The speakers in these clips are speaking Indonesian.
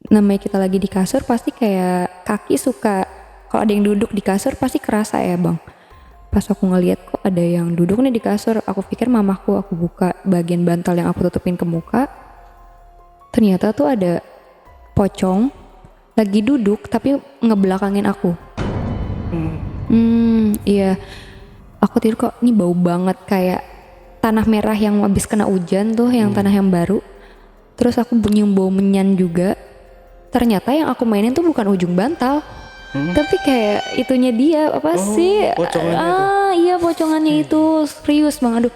namanya kita lagi di kasur pasti kayak kaki suka, kalau ada yang duduk di kasur pasti kerasa ya bang. Pas aku ngeliat kok ada yang duduk nih di kasur, aku pikir mamaku. Aku buka bagian bantal yang aku tutupin ke muka, ternyata tuh ada pocong lagi duduk tapi ngebelakangin aku. Iya, aku tidur kok ini bau banget kayak tanah merah yang habis kena hujan tuh, yang tanah yang baru. Terus aku nyium bau menyan juga. Ternyata yang aku mainin tuh bukan ujung bantal, tapi kayak itunya dia apa sih? Pocongannya itu. Iya pocongannya itu, serius bang. Aduh,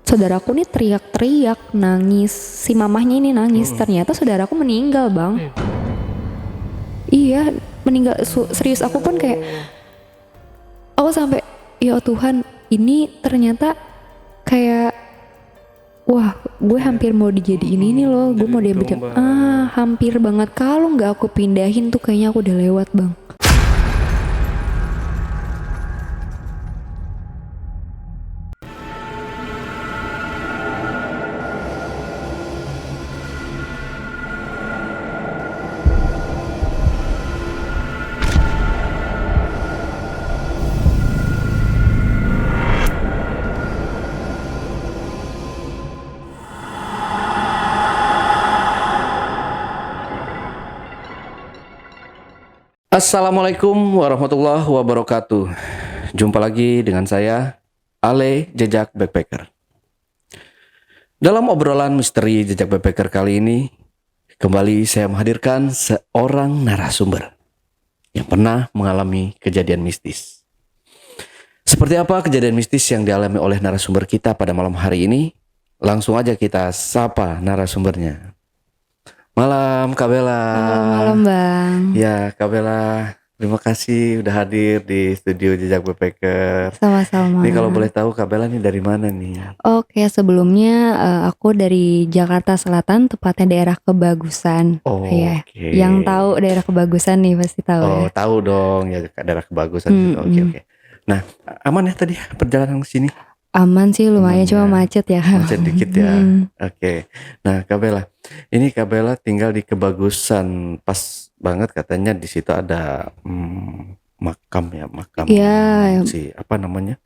saudaraku nih teriak-teriak nangis, si mamahnya ini nangis. Ternyata saudaraku meninggal bang. Iya meninggal, serius. Aku pun kayak, aku sampai ya Tuhan, ini ternyata kayak wah gue hampir mau dijadiin ini loh, gue mau diambil hampir banget. Kalau nggak aku pindahin tuh kayaknya aku udah lewat bang. Assalamualaikum warahmatullahi wabarakatuh. Jumpa lagi dengan saya, Ale Jejak Backpacker. Dalam obrolan misteri Jejak Backpacker kali ini, kembali saya menghadirkan seorang narasumber yang pernah mengalami kejadian mistis. Seperti apa kejadian mistis yang dialami oleh narasumber kita pada malam hari ini? Langsung aja kita sapa narasumbernya. Malam Kak Bella. Malam bang. Ya Kak Bella, terima kasih udah hadir di studio Jejak Backpacker. Sama-sama. Ini kalau boleh tahu Kak Bella nih dari mana nih? Oke, sebelumnya aku dari Jakarta Selatan, tepatnya daerah Kebagusan. Ya, Oke. yang tahu daerah Kebagusan nih pasti tahu Oh, ya. tahu dong ya daerah Kebagusan gitu. Oke. Nah, aman ya tadi perjalanan ke sini? Aman sih lumayan, Aman cuma ya. macet ya. Macet dikit ya. Oke. Nah, Kak Bella, ini Kak Bella tinggal di Kebagusan, pas banget katanya di situ ada makam Ya, si apa namanya?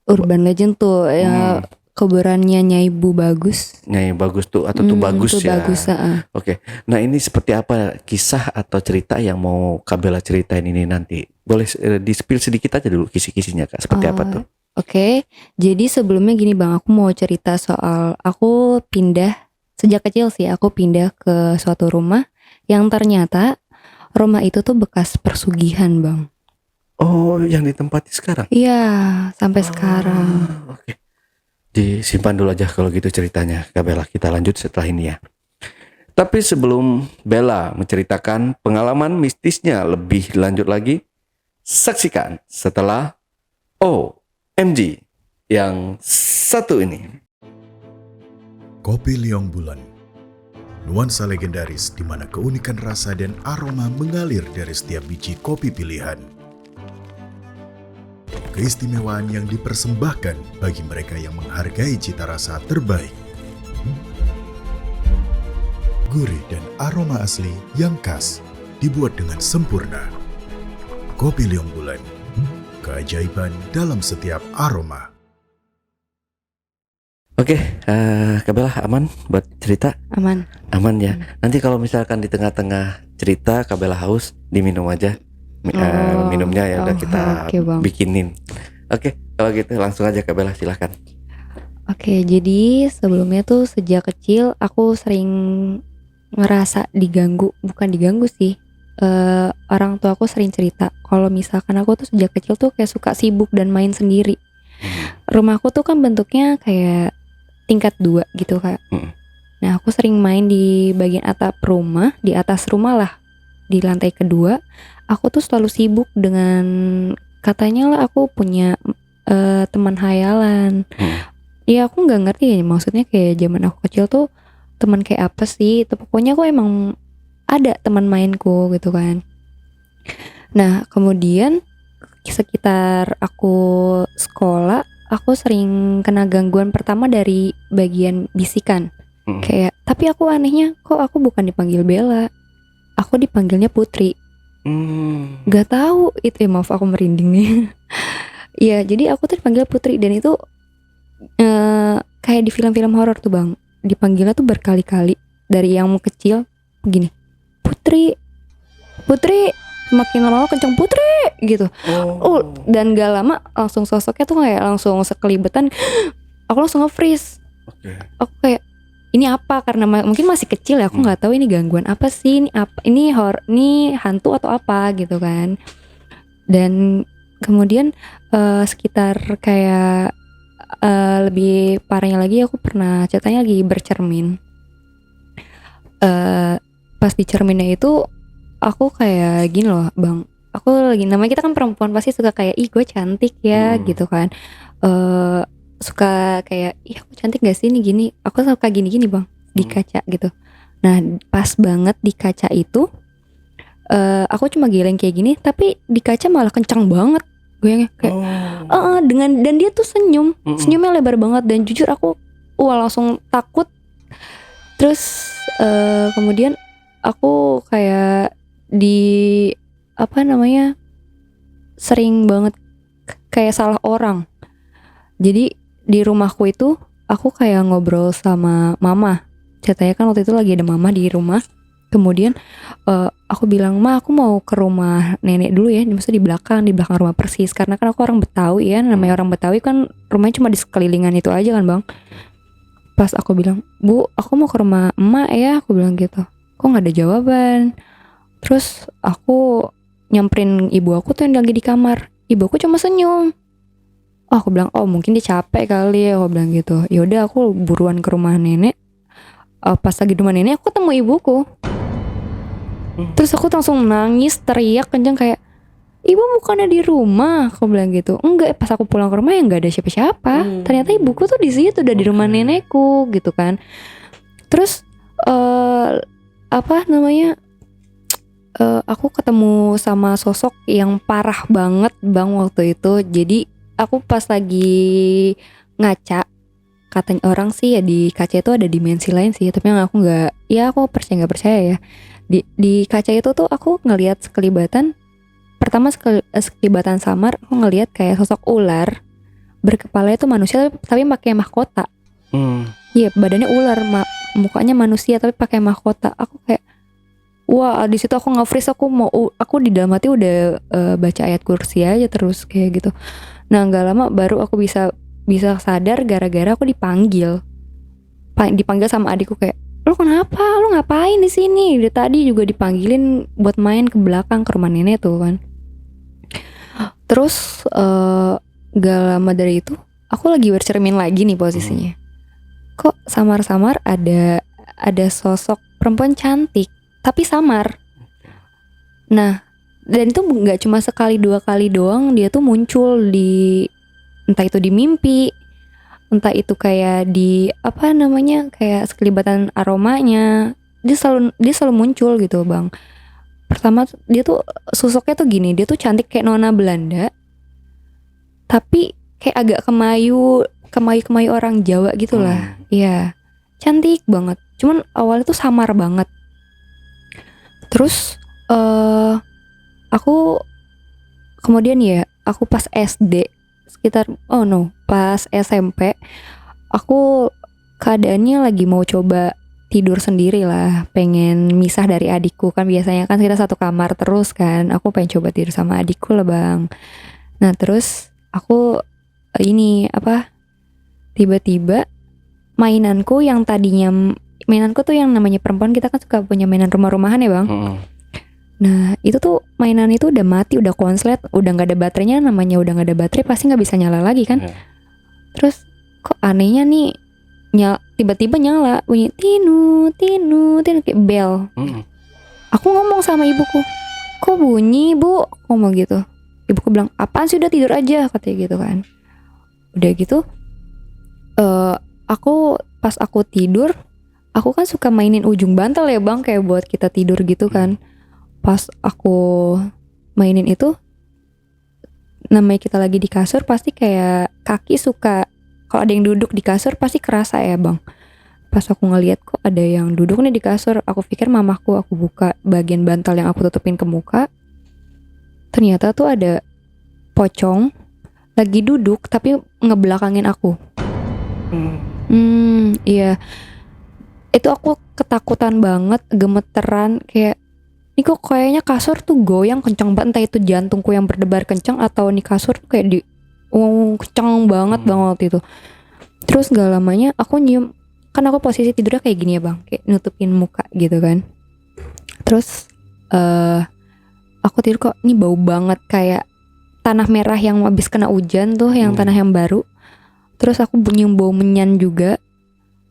urban legend tuh ya, kuburannya Nyai Bu Bagus. Nyai Bagus tuh atau tuh Bagus Tuh ya. Bagus, Oke. Nah, ini seperti apa kisah atau cerita yang mau Kak Bella ceritain ini nanti? Boleh di-spill sedikit aja dulu kisi-kisinya Kak. Seperti apa tuh? Oke, jadi sebelumnya gini bang, aku mau cerita soal aku pindah sejak kecil sih. Aku pindah ke suatu rumah yang ternyata rumah itu tuh bekas persugihan bang. Oh, yang ditempati sekarang? Iya, sampai sekarang. Oke. Disimpan dulu aja kalau gitu ceritanya Kak Bella. Kita lanjut setelah ini ya. Tapi sebelum Bella menceritakan pengalaman mistisnya lebih lanjut lagi, saksikan setelah OMG yang satu ini. Kopi Liong Bulan, nuansa legendaris di mana keunikan rasa dan aroma mengalir dari setiap biji kopi pilihan. Keistimewaan yang dipersembahkan bagi mereka yang menghargai cita rasa terbaik. Gurih dan aroma asli yang khas dibuat dengan sempurna. Kopi Liong Bulan, keajaiban dalam setiap aroma. Oke, Kak Bella aman buat cerita? Aman. Aman ya. Nanti kalau misalkan di tengah-tengah cerita Kak Bella haus, diminum aja. Minumnya ya udah kita oke, Bang. bikinin. Oke, kalau gitu langsung aja Kak Bella silahkan. Oke, jadi sebelumnya tuh sejak kecil aku sering ngerasa diganggu, bukan diganggu sih. Orang tua aku sering cerita kalau misalkan aku tuh sejak kecil tuh kayak suka sibuk dan main sendiri. Rumahku tuh kan bentuknya kayak tingkat 2 gitu Kak. Nah aku sering main di bagian atap rumah, di atas rumah lah, di lantai kedua. Aku tuh selalu sibuk dengan, katanya lah aku punya teman hayalan. Ya aku nggak ngerti ya, maksudnya kayak zaman aku kecil tuh teman kayak apa sih? Pokoknya aku emang ada teman mainku gitu kan. Nah kemudian sekitar aku sekolah, aku sering kena gangguan pertama dari bagian bisikan. Kayak, tapi aku anehnya kok aku bukan dipanggil Bella, aku dipanggilnya Putri. Gak tahu itu, maaf aku merinding nih. Iya, jadi aku tuh dipanggil Putri, dan itu kayak di film-film horor tuh bang, dipanggilnya tuh berkali-kali dari yang kecil begini, Putri, Putri, makin lama kenceng Putri gitu. Dan gak lama langsung sosoknya tuh kayak langsung sekelibetan. Aku langsung nge-freeze. Aku kayak, ini apa, karena mungkin masih kecil ya, aku nggak tahu ini gangguan apa sih, ini apa, ini ini hantu atau apa gitu kan. Dan kemudian sekitar kayak lebih parahnya lagi, aku pernah ceritanya lagi bercermin. Pas di cerminnya itu aku kayak gini loh bang, aku lagi, namanya kita kan perempuan pasti suka kayak, ih gue cantik ya gitu kan. Suka kayak, ih aku cantik gak sih ini gini, aku suka gini-gini bang di kaca gitu. Nah pas banget di kaca itu aku cuma geleng kayak gini, tapi di kaca malah kencang banget goyangnya kayak dan dia tuh senyumnya lebar banget, dan jujur aku langsung takut. Terus kemudian aku kayak di apa namanya, sering banget kayak salah orang. Jadi di rumahku itu aku kayak ngobrol sama mama. Ceritanya kan waktu itu lagi ada mama di rumah. Kemudian aku bilang, ma aku mau ke rumah nenek dulu ya, maksudnya di belakang rumah persis, karena kan aku orang Betawi ya, namanya orang Betawi kan rumahnya cuma di sekelilingan itu aja kan bang. Pas aku bilang, bu aku mau ke rumah emak ya, aku bilang gitu, kok nggak ada jawaban. Terus aku nyamperin ibu aku tuh yang lagi di kamar, ibu aku cuma senyum. Oh aku bilang, oh mungkin dia capek kali ya, aku bilang gitu. Yaudah aku buruan ke rumah nenek. Pas lagi di rumah nenek aku ketemu ibuku. Terus aku langsung nangis teriak kenceng kayak, ibu bukannya di rumah, aku bilang gitu. Enggak, pas aku pulang ke rumah ya nggak ada siapa-siapa. Ternyata ibuku tuh di situ, udah di rumah nenekku gitu kan. Terus apa namanya, aku ketemu sama sosok yang parah banget bang waktu itu. Jadi aku pas lagi ngaca, katanya orang sih ya di kaca itu ada dimensi lain sih, tapi yang aku nggak, ya aku percaya nggak percaya ya. Di kaca itu tuh aku ngelihat sekelibatan. Pertama sekelibatan samar, aku ngelihat kayak sosok ular berkepala itu manusia tapi pakai mahkota. Iya, badannya ular, mukanya manusia tapi pakai mahkota. Aku kayak, wah di situ aku nge-freeze, aku di dalam hati udah baca ayat kursi aja terus kayak gitu. Nah nggak lama baru aku bisa sadar gara-gara aku dipanggil sama adikku kayak, lo kenapa, lo ngapain di sini? Dari tadi juga dipanggilin buat main ke belakang ke rumah nenek tuh kan. Terus gak lama dari itu aku lagi bercermin lagi nih posisinya. Kok samar-samar ada sosok perempuan cantik tapi samar. Nah dan itu gak cuma sekali dua kali doang, dia tuh muncul di, entah itu di mimpi, entah itu kayak di apa namanya, kayak sekelibatan aromanya, dia selalu muncul gitu bang. Pertama dia tuh sosoknya tuh gini, dia tuh cantik kayak nona Belanda, tapi kayak agak kemayu orang Jawa gitu lah. Iya, cantik banget. Cuman awalnya tuh samar banget. Terus aku kemudian ya, aku pas SD sekitar pas SMP aku keadaannya lagi mau coba tidur sendiri lah, pengen misah dari adikku kan, biasanya kan kita satu kamar terus kan, aku pengen coba tidur sama adikku lah bang. Nah terus aku tiba-tiba mainanku tuh yang namanya perempuan, kita kan suka punya mainan rumah-rumahan ya bang. Nah itu tuh mainan itu udah mati, udah konslet, udah nggak ada baterainya, namanya udah nggak ada baterai pasti nggak bisa nyala lagi kan. Terus kok anehnya nih, tiba-tiba nyala bunyi tinu kayak bel. Aku ngomong sama ibuku, kok bunyi bu, ngomong gitu. Ibuku bilang, apaan sih, udah tidur aja, katanya gitu kan. Udah gitu pas aku tidur, aku kan suka mainin ujung bantal ya bang, kayak buat kita tidur gitu kan. Pas aku mainin itu, namanya kita lagi di kasur pasti kayak kaki suka, kalau ada yang duduk di kasur pasti kerasa ya bang. pas aku ngeliat kok ada yang duduk nih di kasur, aku pikir mamaku. Aku buka bagian bantal yang aku tutupin ke muka, ternyata tuh ada pocong lagi duduk tapi ngebelakangin aku. Iya. Itu aku ketakutan banget, gemeteran, kayak ini kok kayaknya kasur tuh goyang kencang banget, entah itu jantungku yang berdebar kencang atau nih kasur tuh kayak kencang banget banget itu. Terus gak lamanya aku nyium, kan aku posisi tidurnya kayak gini ya bang, kayak nutupin muka gitu kan. Terus aku tidur kok ini bau banget, kayak tanah merah yang habis kena hujan tuh, yang tanah yang baru. Terus aku nyium bau menyan juga.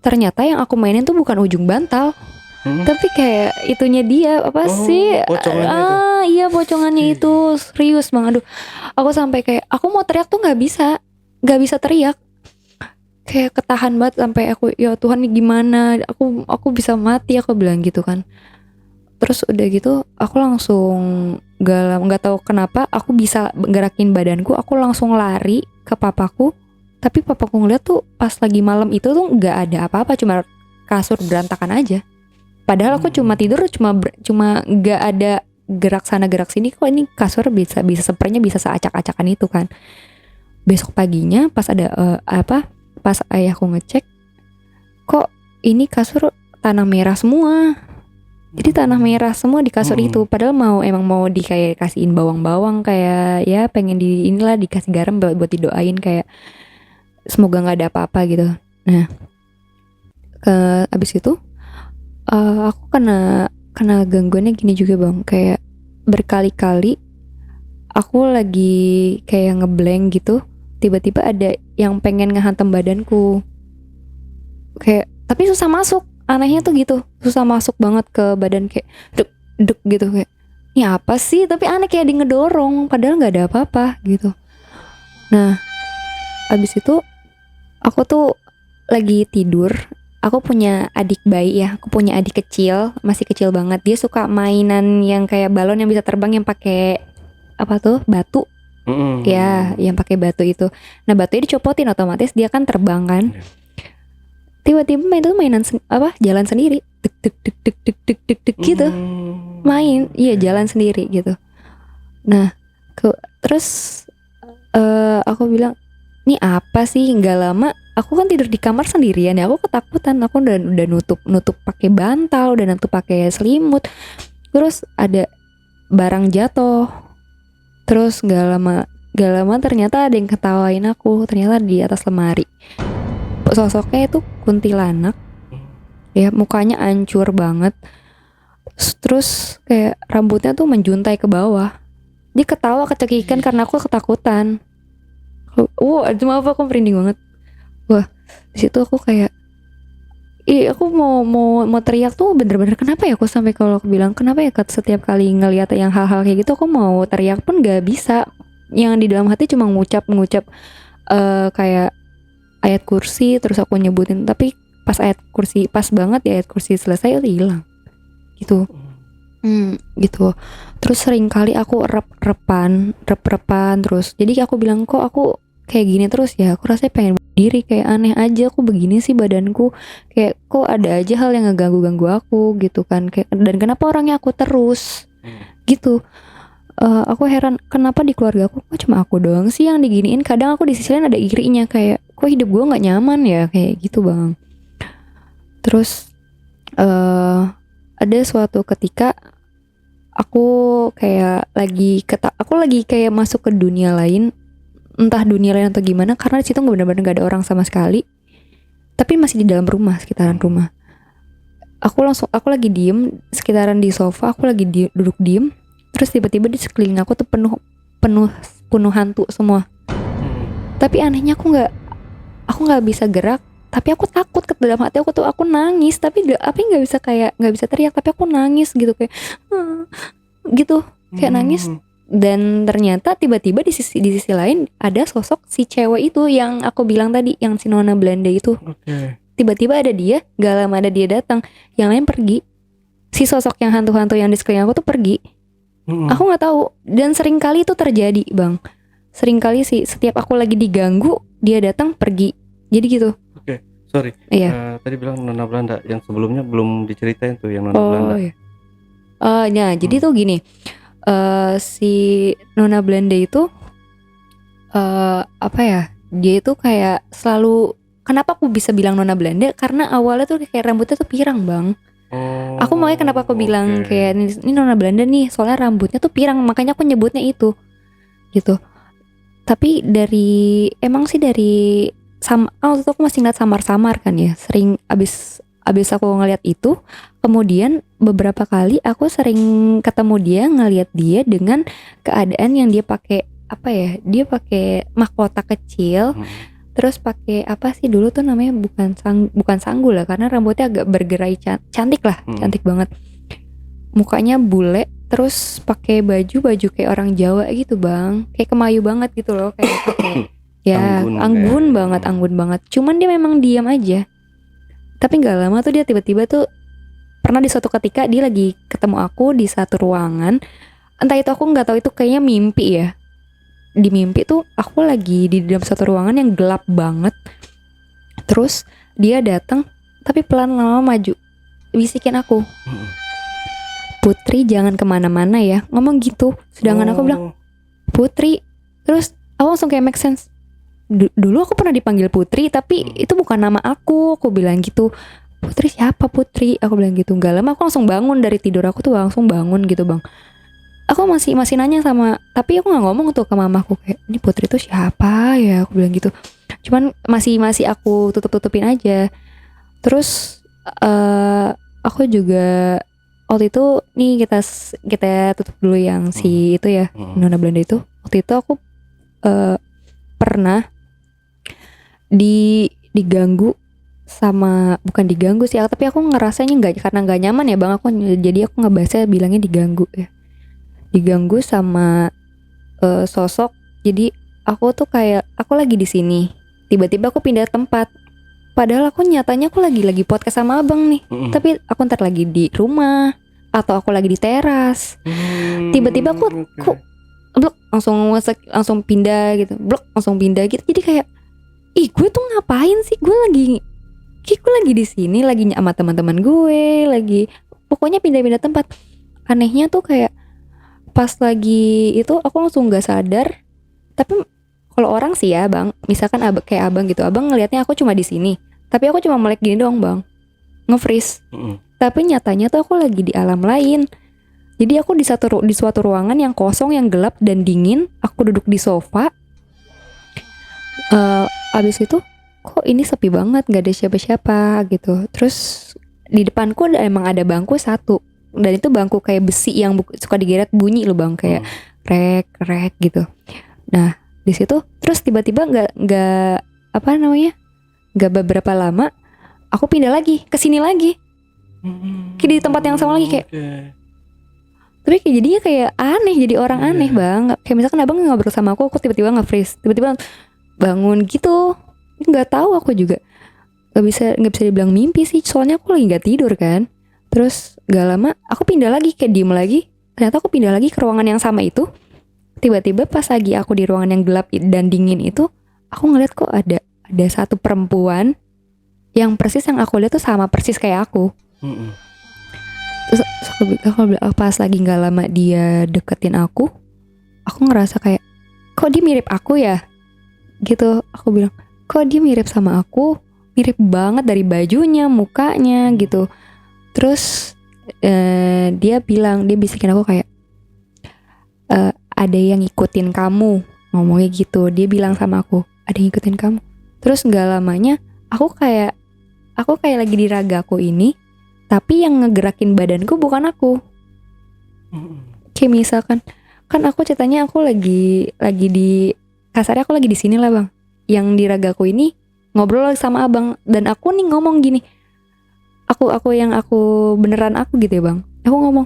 Ternyata yang aku mainin tuh bukan ujung bantal, tapi kayak itunya dia apa sih? Pocongannya itu. Iya pocongannya itu, serius bang. Aduh, aku sampai kayak aku mau teriak tuh nggak bisa teriak. Kayak ketahan banget sampai aku, ya Tuhan ini gimana? Aku bisa mati, aku bilang gitu kan. Terus udah gitu aku langsung nggak tahu kenapa aku bisa gerakin badanku, aku langsung lari ke papaku. Tapi papaku ngeliat tuh pas lagi malam itu tuh nggak ada apa-apa, cuma kasur berantakan aja. Padahal aku cuma tidur, cuma nggak ada gerak sana gerak sini. Kok ini kasur bisa sepertinya bisa seacak-acakan itu kan. Besok paginya pas ada pas ayahku ngecek, kok ini kasur tanah merah semua. Jadi tanah merah semua di kasur itu. Padahal emang mau kayak kasihin bawang-bawang, kayak ya pengen inilah dikasih garam buat didoain, kayak semoga nggak ada apa-apa gitu. Nah, abis itu aku kena gangguannya gini juga bang, kayak berkali-kali aku lagi kayak ngeblank gitu, tiba-tiba ada yang pengen ngehantam badanku, kayak tapi susah masuk. Anehnya tuh gitu, susah masuk banget ke badan, kayak duk gitu, kayak ini apa sih, tapi aneh kayak di ngedorong padahal nggak ada apa-apa gitu. Nah abis itu aku tuh lagi tidur. Aku punya adik bayi ya, aku punya adik kecil, masih kecil banget. Dia suka mainan yang kayak balon yang bisa terbang, yang pakai apa tuh, batu. Ya, yang pakai batu itu. Nah batunya dicopotin, otomatis dia kan terbang kan. Tiba-tiba mainan jalan sendiri, dek gitu. Main, iya jalan sendiri gitu. Nah, terus aku bilang, ini apa sih? Nggak lama, aku kan tidur di kamar sendirian ya. Aku ketakutan, aku udah nutup pakai bantal, udah nutup pakai selimut. Terus ada barang jatuh. Terus nggak lama ternyata ada yang ketawain aku. Ternyata di atas lemari, sosoknya itu kuntilanak. Ya mukanya hancur banget. Terus kayak rambutnya tuh menjuntai ke bawah. Dia ketawa kecekikan karena aku ketakutan. Cuma aku merinding banget. Wah, di situ aku kayak, aku mau teriak tuh bener-bener, kenapa ya aku sampai kalau aku bilang kenapa ya setiap kali ngeliat yang hal-hal kayak gitu aku mau teriak pun nggak bisa. Yang di dalam hati cuma ngucap kayak ayat kursi, terus aku nyebutin, tapi pas banget ya ayat kursi selesai udah hilang gitu. Gitu. Terus sering kali aku rep-repan terus. Jadi aku bilang, kok aku kayak gini terus ya, aku rasanya pengen bunuh diri, kayak aneh aja aku begini sih badanku, kayak kok ada aja hal yang ngeganggu aku gitu kan, kayak dan kenapa orangnya aku terus gitu. Aku heran kenapa di keluarga aku kok cuma aku doang sih yang diginiin. Kadang aku di sisi lain ada irinya, kayak kok hidup gue nggak nyaman ya, kayak gitu bang. Terus ada suatu ketika aku lagi kayak masuk ke dunia lain, entah dunia lain atau gimana, karena di situ benar-benar nggak ada orang sama sekali, tapi masih di dalam rumah, sekitaran rumah. Aku lagi diem sekitaran di sofa, aku lagi duduk diem, terus tiba-tiba di sekeliling aku tuh penuh hantu semua. Tapi anehnya aku nggak bisa gerak, tapi aku takut. Ke dalam hati aku tuh aku nangis, tapi nggak bisa teriak, tapi aku nangis gitu, kayak gitu, kayak nangis. Dan ternyata tiba-tiba di sisi lain ada sosok si cewek itu yang aku bilang tadi, yang si Nona Belanda itu. Tiba-tiba ada dia, gak lama ada dia datang, yang lain pergi. Si sosok yang hantu-hantu yang di sekeliling aku tuh pergi. Aku nggak tahu, dan sering kali itu terjadi bang. Sering kali sih, setiap aku lagi diganggu dia datang pergi. Jadi gitu. sorry. Iya. Tadi bilang Nona Belanda, yang sebelumnya belum diceritain tuh yang Nona Belanda. Oh iya. Nah, jadi tuh gini, si Nona Belanda itu apa ya? Dia itu kayak selalu, kenapa aku bisa bilang Nona Belanda? Karena awalnya tuh kayak rambutnya tuh pirang, Bang. Oh. Aku makanya kenapa aku bilang oke. kayak ini Nona Belanda nih, soalnya rambutnya tuh pirang, makanya aku nyebutnya itu. Gitu. Tapi emang sih dari waktu itu aku masih ngeliat samar-samar kan ya, sering abis aku ngeliat itu, kemudian beberapa kali aku sering ketemu dia, ngeliat dia dengan keadaan yang dia pakai apa ya, dia pakai mahkota kecil, terus pakai apa sih dulu tuh namanya, bukan sanggul lah, karena rambutnya agak bergerai, cantik lah, cantik banget, mukanya bule, terus pakai baju kayak orang Jawa gitu, Bang, kayak kemayu banget gitu loh, kayak pakai ya anggun banget. Cuman dia memang diam aja. Tapi nggak lama tuh dia tiba-tiba tuh, pernah di suatu ketika dia lagi ketemu aku di satu ruangan. Entah itu, aku nggak tahu, itu kayaknya mimpi ya. Di mimpi tuh aku lagi di dalam satu ruangan yang gelap banget. Terus dia datang, tapi pelan lama maju, bisikin aku, "Putri jangan kemana-mana ya," ngomong gitu. Sedangkan aku bilang Putri, terus aku langsung kayak make sense. Dulu aku pernah dipanggil Putri, tapi itu bukan nama aku bilang gitu. Putri siapa Putri? Aku bilang gitu. Gak lama aku langsung bangun dari tidur, aku tuh langsung bangun gitu, Bang. Aku masih nanya sama, tapi aku nggak ngomong tuh ke mamaku kayak, ini Putri tuh siapa ya? Aku bilang gitu. Cuman masih aku tutupin aja. Terus aku juga waktu itu nih, kita tutup dulu yang si itu ya, Nona Belanda itu. Waktu itu aku pernah diganggu sama, bukan diganggu sih, tapi aku ngerasanya karena nggak nyaman ya, Bang, jadi aku ngebahasnya bilangnya diganggu ya. Diganggu sama sosok. Jadi aku tuh kayak, aku lagi di sini, tiba-tiba aku pindah tempat. Padahal aku nyatanya aku lagi podcast sama abang nih, tapi aku ntar lagi di rumah atau aku lagi di teras. Tiba-tiba aku blok langsung pindah gitu, Jadi kayak, ih gue tuh ngapain sih? Gue lagi di sini, lagi sama teman-teman gue, lagi pokoknya pindah-pindah tempat. Anehnya tuh kayak pas lagi itu aku langsung nggak sadar. Tapi kalau orang sih ya, Bang, misalkan kayak abang gitu, abang ngelihatnya aku cuma di sini, tapi aku cuma melek gini doang, Bang, nge-freeze. Tapi nyatanya tuh aku lagi di alam lain. Jadi aku di suatu ruangan yang kosong, yang gelap dan dingin. Aku duduk di sofa. Abis itu kok ini sepi banget, gak ada siapa-siapa gitu. Terus di depanku emang ada bangku satu, dan itu bangku kayak besi yang suka digeret bunyi loh, Bang, kayak rek gitu. Nah di situ terus tiba-tiba nggak beberapa lama aku pindah lagi ke sini lagi, kayak di tempat yang sama lagi, kayak tapi kayak jadinya kayak aneh, jadi orang aneh, Bang. Kayak misalkan abang ngobrol sama aku tiba-tiba nge-freeze, tiba-tiba bangun gitu. Nggak tahu, aku juga nggak bisa dibilang mimpi sih, soalnya aku lagi nggak tidur kan. Terus nggak lama aku pindah lagi, kayak diem lagi. Ternyata aku pindah lagi ke ruangan yang sama itu. Tiba-tiba pas lagi aku di ruangan yang gelap dan dingin itu, aku ngeliat kok ada satu perempuan yang persis, yang aku lihat tuh sama persis kayak aku. Terus aku pas lagi nggak lama dia deketin aku ngerasa kayak, kok dia mirip aku ya gitu. Aku bilang, kok dia mirip sama aku, mirip banget dari bajunya, mukanya gitu. Terus dia bisikin aku kayak, ada yang ngikutin kamu, ngomongnya gitu. Dia bilang sama aku, ada yang ngikutin kamu. Terus nggak lamanya aku kayak lagi di ragaku ini, tapi yang ngegerakin badanku bukan aku. Kayak misalkan, kan aku ceritanya aku lagi di kasarnya, aku lagi di sini lah, Bang. Yang di ragaku ini ngobrol sama abang, dan aku nih ngomong gini. Aku beneran aku gitu ya, Bang. Aku ngomong,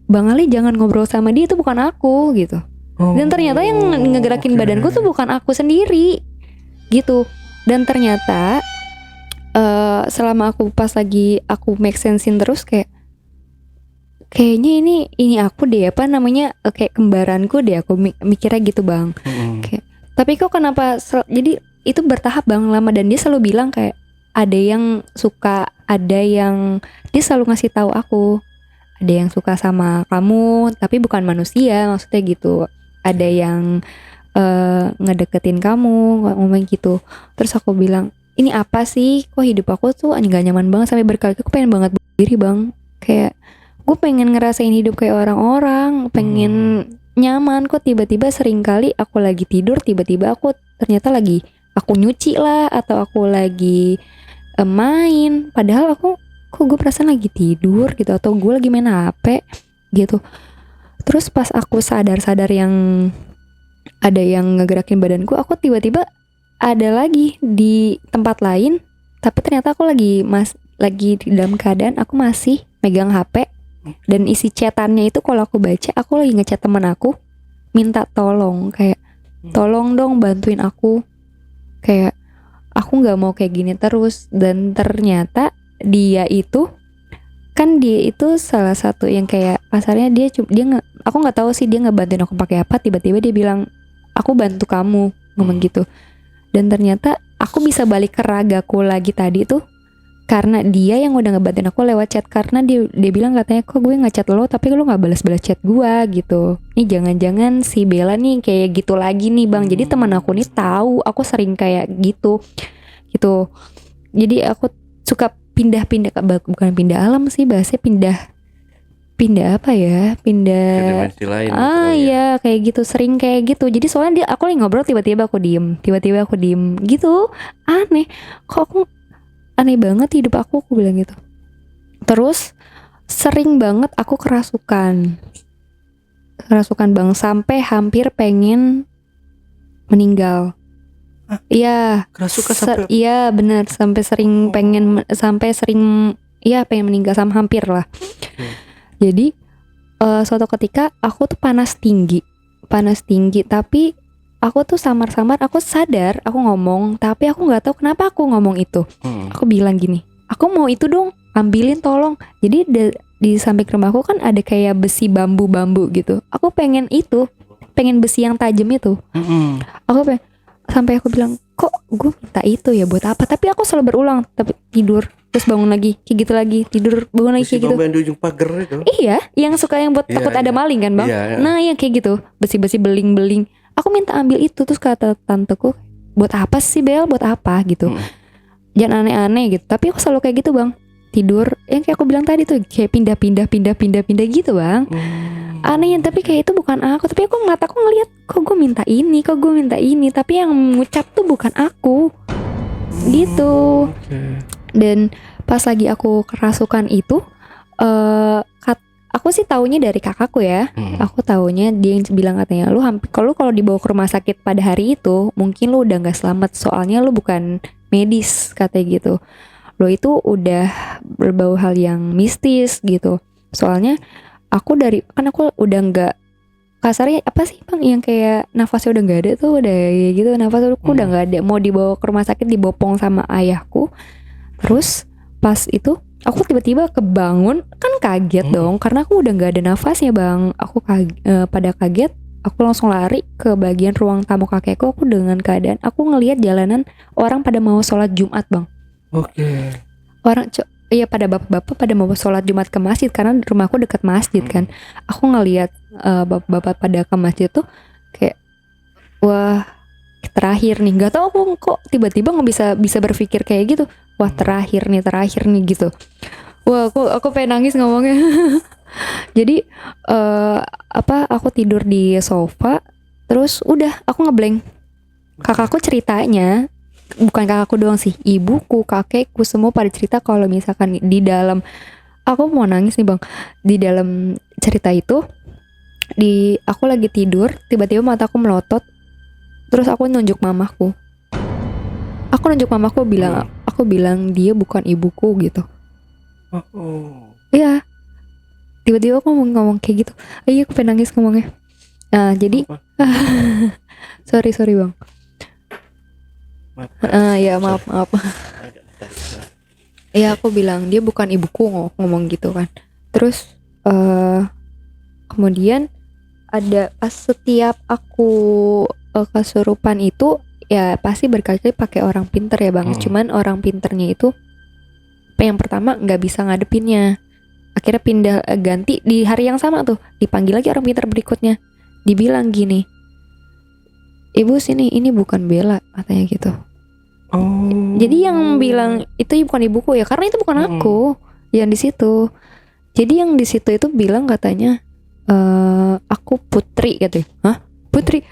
Bang Ali jangan ngobrol sama dia, itu bukan aku gitu. Dan ternyata yang ngegerakin badanku tuh bukan aku sendiri gitu. Dan ternyata selama aku pas lagi aku make sense-in terus, kayaknya ini aku deh, apa namanya, kayak kembaranku deh, aku mikirnya gitu, Bang. Kayak, tapi kok kenapa jadi itu bertahap, Bang, lama, dan dia selalu bilang kayak, ada yang suka, ada yang dia selalu ngasih tahu aku, ada yang suka sama kamu tapi bukan manusia, maksudnya gitu. Ada yang ngedeketin kamu, ngomong gitu. Terus aku bilang, ini apa sih, kok hidup aku tuh nggak nyaman banget, sampai berkali-kali aku pengen banget bunuh diri bang. Kayak gue pengen ngerasain hidup kayak orang-orang, pengen nyaman. Kok tiba-tiba sering kali aku lagi tidur, tiba-tiba aku ternyata lagi aku nyuci lah, atau aku lagi main, padahal kok gue perasaan lagi tidur gitu, atau gue lagi main HP gitu. Terus pas aku sadar yang ada yang ngegerakin badanku, aku tiba-tiba ada lagi di tempat lain, tapi ternyata aku lagi di dalam keadaan aku masih megang HP, dan isi chatannya itu kalau aku baca, aku lagi ngechat teman aku minta tolong, kayak tolong dong bantuin aku, kayak aku nggak mau kayak gini terus. Dan ternyata dia itu salah satu yang kayak pasarnya aku nggak tahu sih dia ngebantuin aku pakai apa, tiba-tiba dia bilang aku bantu kamu, ngomong gitu. Dan ternyata aku bisa balik ke ragaku lagi tadi tuh karena dia yang udah ngebantuin aku lewat chat, karena dia bilang katanya, kok gue ngechat lo tapi lo nggak balas chat gue gitu. Nih jangan-jangan si Bella nih kayak gitu lagi nih bang. Jadi teman aku nih tahu aku sering kayak gitu. Jadi aku suka pindah-pindah, bukan pindah alam sih bahasanya, pindah apa ya, Ke dimensi lain gitu kali ya. ya kayak gitu, sering kayak gitu. Jadi soalnya aku lagi ngobrol, tiba-tiba aku diem gitu. Aneh, kok aku aneh banget hidup aku bilang gitu. Terus sering banget aku kerasukan bang, sampai hampir pengen meninggal. Iya, Kerasukan sampai iya benar, sampai sering pengen meninggal, sama hampir lah. Jadi suatu ketika aku tuh panas tinggi, tapi aku tuh samar-samar, aku sadar aku ngomong, tapi aku nggak tahu kenapa aku ngomong itu. Aku bilang gini, aku mau itu dong, ambilin tolong. Jadi di samping rumahku kan ada kayak besi bambu gitu. Aku pengen besi yang tajam itu. Aku sampai aku bilang, kok gue minta itu ya buat apa? Tapi aku selalu berulang, tapi tidur terus bangun lagi kayak gitu lagi, tidur bangun lagi besi kayak gitu. bambu yang di ujung pagar itu. Iya, yang suka yang buat Iya, takut ada iya. maling kan bang. Iya, iya. Nah ya kayak gitu, besi beling. Aku minta ambil itu, terus kata tanteku, buat apa sih Bel, buat apa gitu. Jangan aneh-aneh gitu. Tapi aku selalu kayak gitu bang, tidur yang kayak aku bilang tadi tuh, kayak pindah gitu bang. Anehnya, tapi kayak itu bukan aku, tapi aku mataku ngelihat, kok gue minta ini, tapi yang mengucap tuh bukan aku gitu. Dan pas lagi aku kerasukan itu, aku sih taunya dari kakakku ya. Aku taunya dia yang bilang katanya, lu kalau dibawa ke rumah sakit pada hari itu mungkin lu udah nggak selamat, soalnya lu bukan medis katanya gitu. Lo itu udah berbau hal yang mistis gitu. Soalnya aku udah nggak, kasarnya apa sih bang, yang kayak nafasnya udah nggak ada tuh, udah gitu, nafas aku udah nggak ada, mau dibawa ke rumah sakit, dibopong sama ayahku. Terus pas itu aku tiba-tiba kebangun, kan kaget dong, karena aku udah nggak ada nafasnya bang. Aku pada kaget, aku langsung lari ke bagian ruang tamu kakekku. Aku dengan keadaan aku ngelihat jalanan orang pada mau sholat Jumat bang. Orang iya, pada bapak-bapak pada mau sholat Jumat ke masjid, karena rumahku dekat masjid kan. Aku ngelihat bapak-bapak pada ke masjid tuh kayak, wah terakhir nih, nggak tahu aku kok tiba-tiba nggak bisa berpikir kayak gitu. Wah terakhir nih gitu. Wah aku pengen nangis ngomongnya. Jadi aku tidur di sofa, terus udah aku ngeblank. Kakakku ceritanya, bukan kakakku doang sih, ibuku, kakekku semua pada cerita kalau misalkan di dalam, aku mau nangis nih bang, di dalam cerita itu, aku lagi tidur, tiba-tiba mataku melotot, terus aku nunjuk mamaku. Aku bilang dia bukan ibuku gitu. Iya, tiba-tiba aku ngomong kayak gitu. Iya, aku pengen nangis ngomongnya. Nah jadi sorry bang. Ya maaf. Ya aku bilang dia bukan ibuku, ngomong gitu kan. Terus kemudian ada pas setiap aku kesurupan itu ya pasti berkali-kali pakai orang pinter ya bang. Cuman orang pinternya itu yang pertama nggak bisa ngadepinnya. Akhirnya pindah ganti di hari yang sama tuh, dipanggil lagi orang pinter berikutnya. Dibilang gini, ibu sini, ini bukan Bella, katanya gitu. Jadi yang bilang itu bukan ibuku ya, karena itu bukan aku yang di situ. Jadi yang di situ itu bilang katanya, aku Putri gitu. Hah? Putri?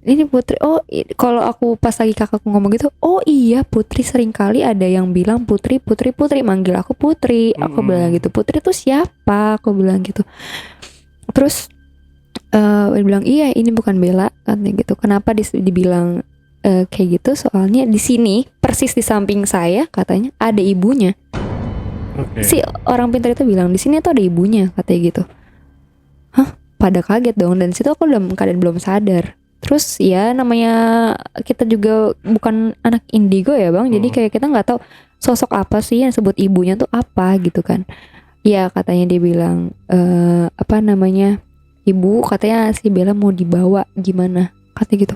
Ini Putri. Oh, kalau aku pas lagi kakakku ngomong gitu, oh iya Putri, sering kali ada yang bilang Putri, manggil aku Putri. Aku bilang gitu, Putri tuh siapa? Aku bilang gitu. Terus dia bilang iya ini bukan Bella, katanya gitu. Kenapa dibilang kayak gitu? Soalnya di sini persis di samping saya katanya ada ibunya. Si orang pintar itu bilang di sini tuh ada ibunya, katanya gitu. Hah? Pada kaget dong, dan situ aku dalam keadaan belum sadar. Terus ya namanya kita juga bukan anak indigo ya bang, jadi kayak kita nggak tahu sosok apa sih yang sebut ibunya tuh apa gitu kan. Ya katanya dia bilang apa namanya, ibu katanya si Bella mau dibawa gimana, katanya gitu.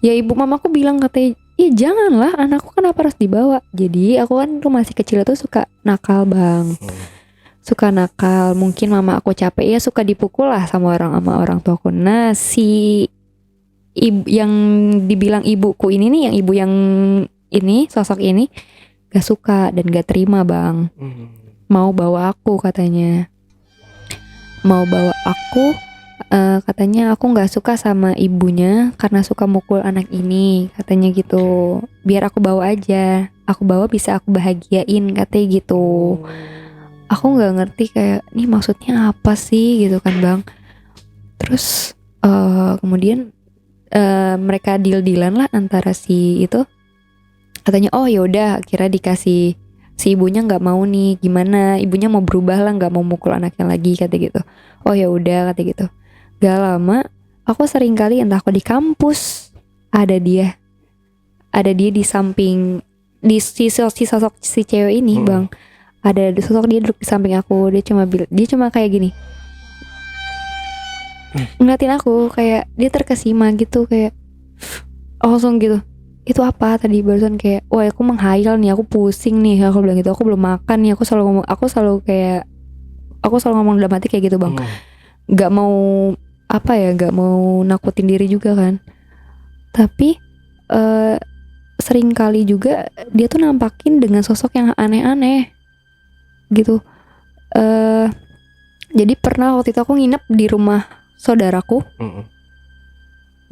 Ya ibu mamaku bilang katanya, iya janganlah, anakku kenapa harus dibawa. Jadi aku kan tuh masih kecil tuh suka nakal bang, suka nakal. Mungkin mama aku capek ya suka dipukul lah sama orang tuaku. Nah si ibu yang dibilang ibuku ini nih, yang ibu yang ini, sosok ini gak suka dan gak terima bang. Mau bawa aku katanya, mau bawa aku, katanya aku gak suka sama ibunya karena suka mukul anak ini, katanya gitu. Biar aku bawa aja, aku bawa bisa aku bahagiain, katanya gitu. Aku gak ngerti kayak nih maksudnya apa sih gitu kan bang. Terus kemudian mereka deal-dealan lah antara si itu, katanya oh yaudah, akhirnya dikasih, si ibunya nggak mau nih, gimana ibunya mau berubah lah, nggak mau mukul anaknya lagi, kata gitu. Oh ya udah, kata gitu. Gak lama aku sering kali entah aku di kampus ada dia di samping, di si sosok si cewek ini bang, ada sosok dia duduk di samping aku. Dia cuma kayak gini ngeliatin aku, kayak dia terkesima gitu, kayak langsung gitu. Itu apa tadi barusan, kayak wah aku menghayal nih, aku pusing nih, aku bilang gitu. Aku belum makan nih, aku selalu ngomong dalam hati kayak gitu bang. Gak mau apa ya, gak mau nakutin diri juga kan. Tapi sering kali juga dia tuh nampakin dengan sosok yang aneh-aneh gitu. Jadi pernah waktu itu aku nginep di rumah saudaraku.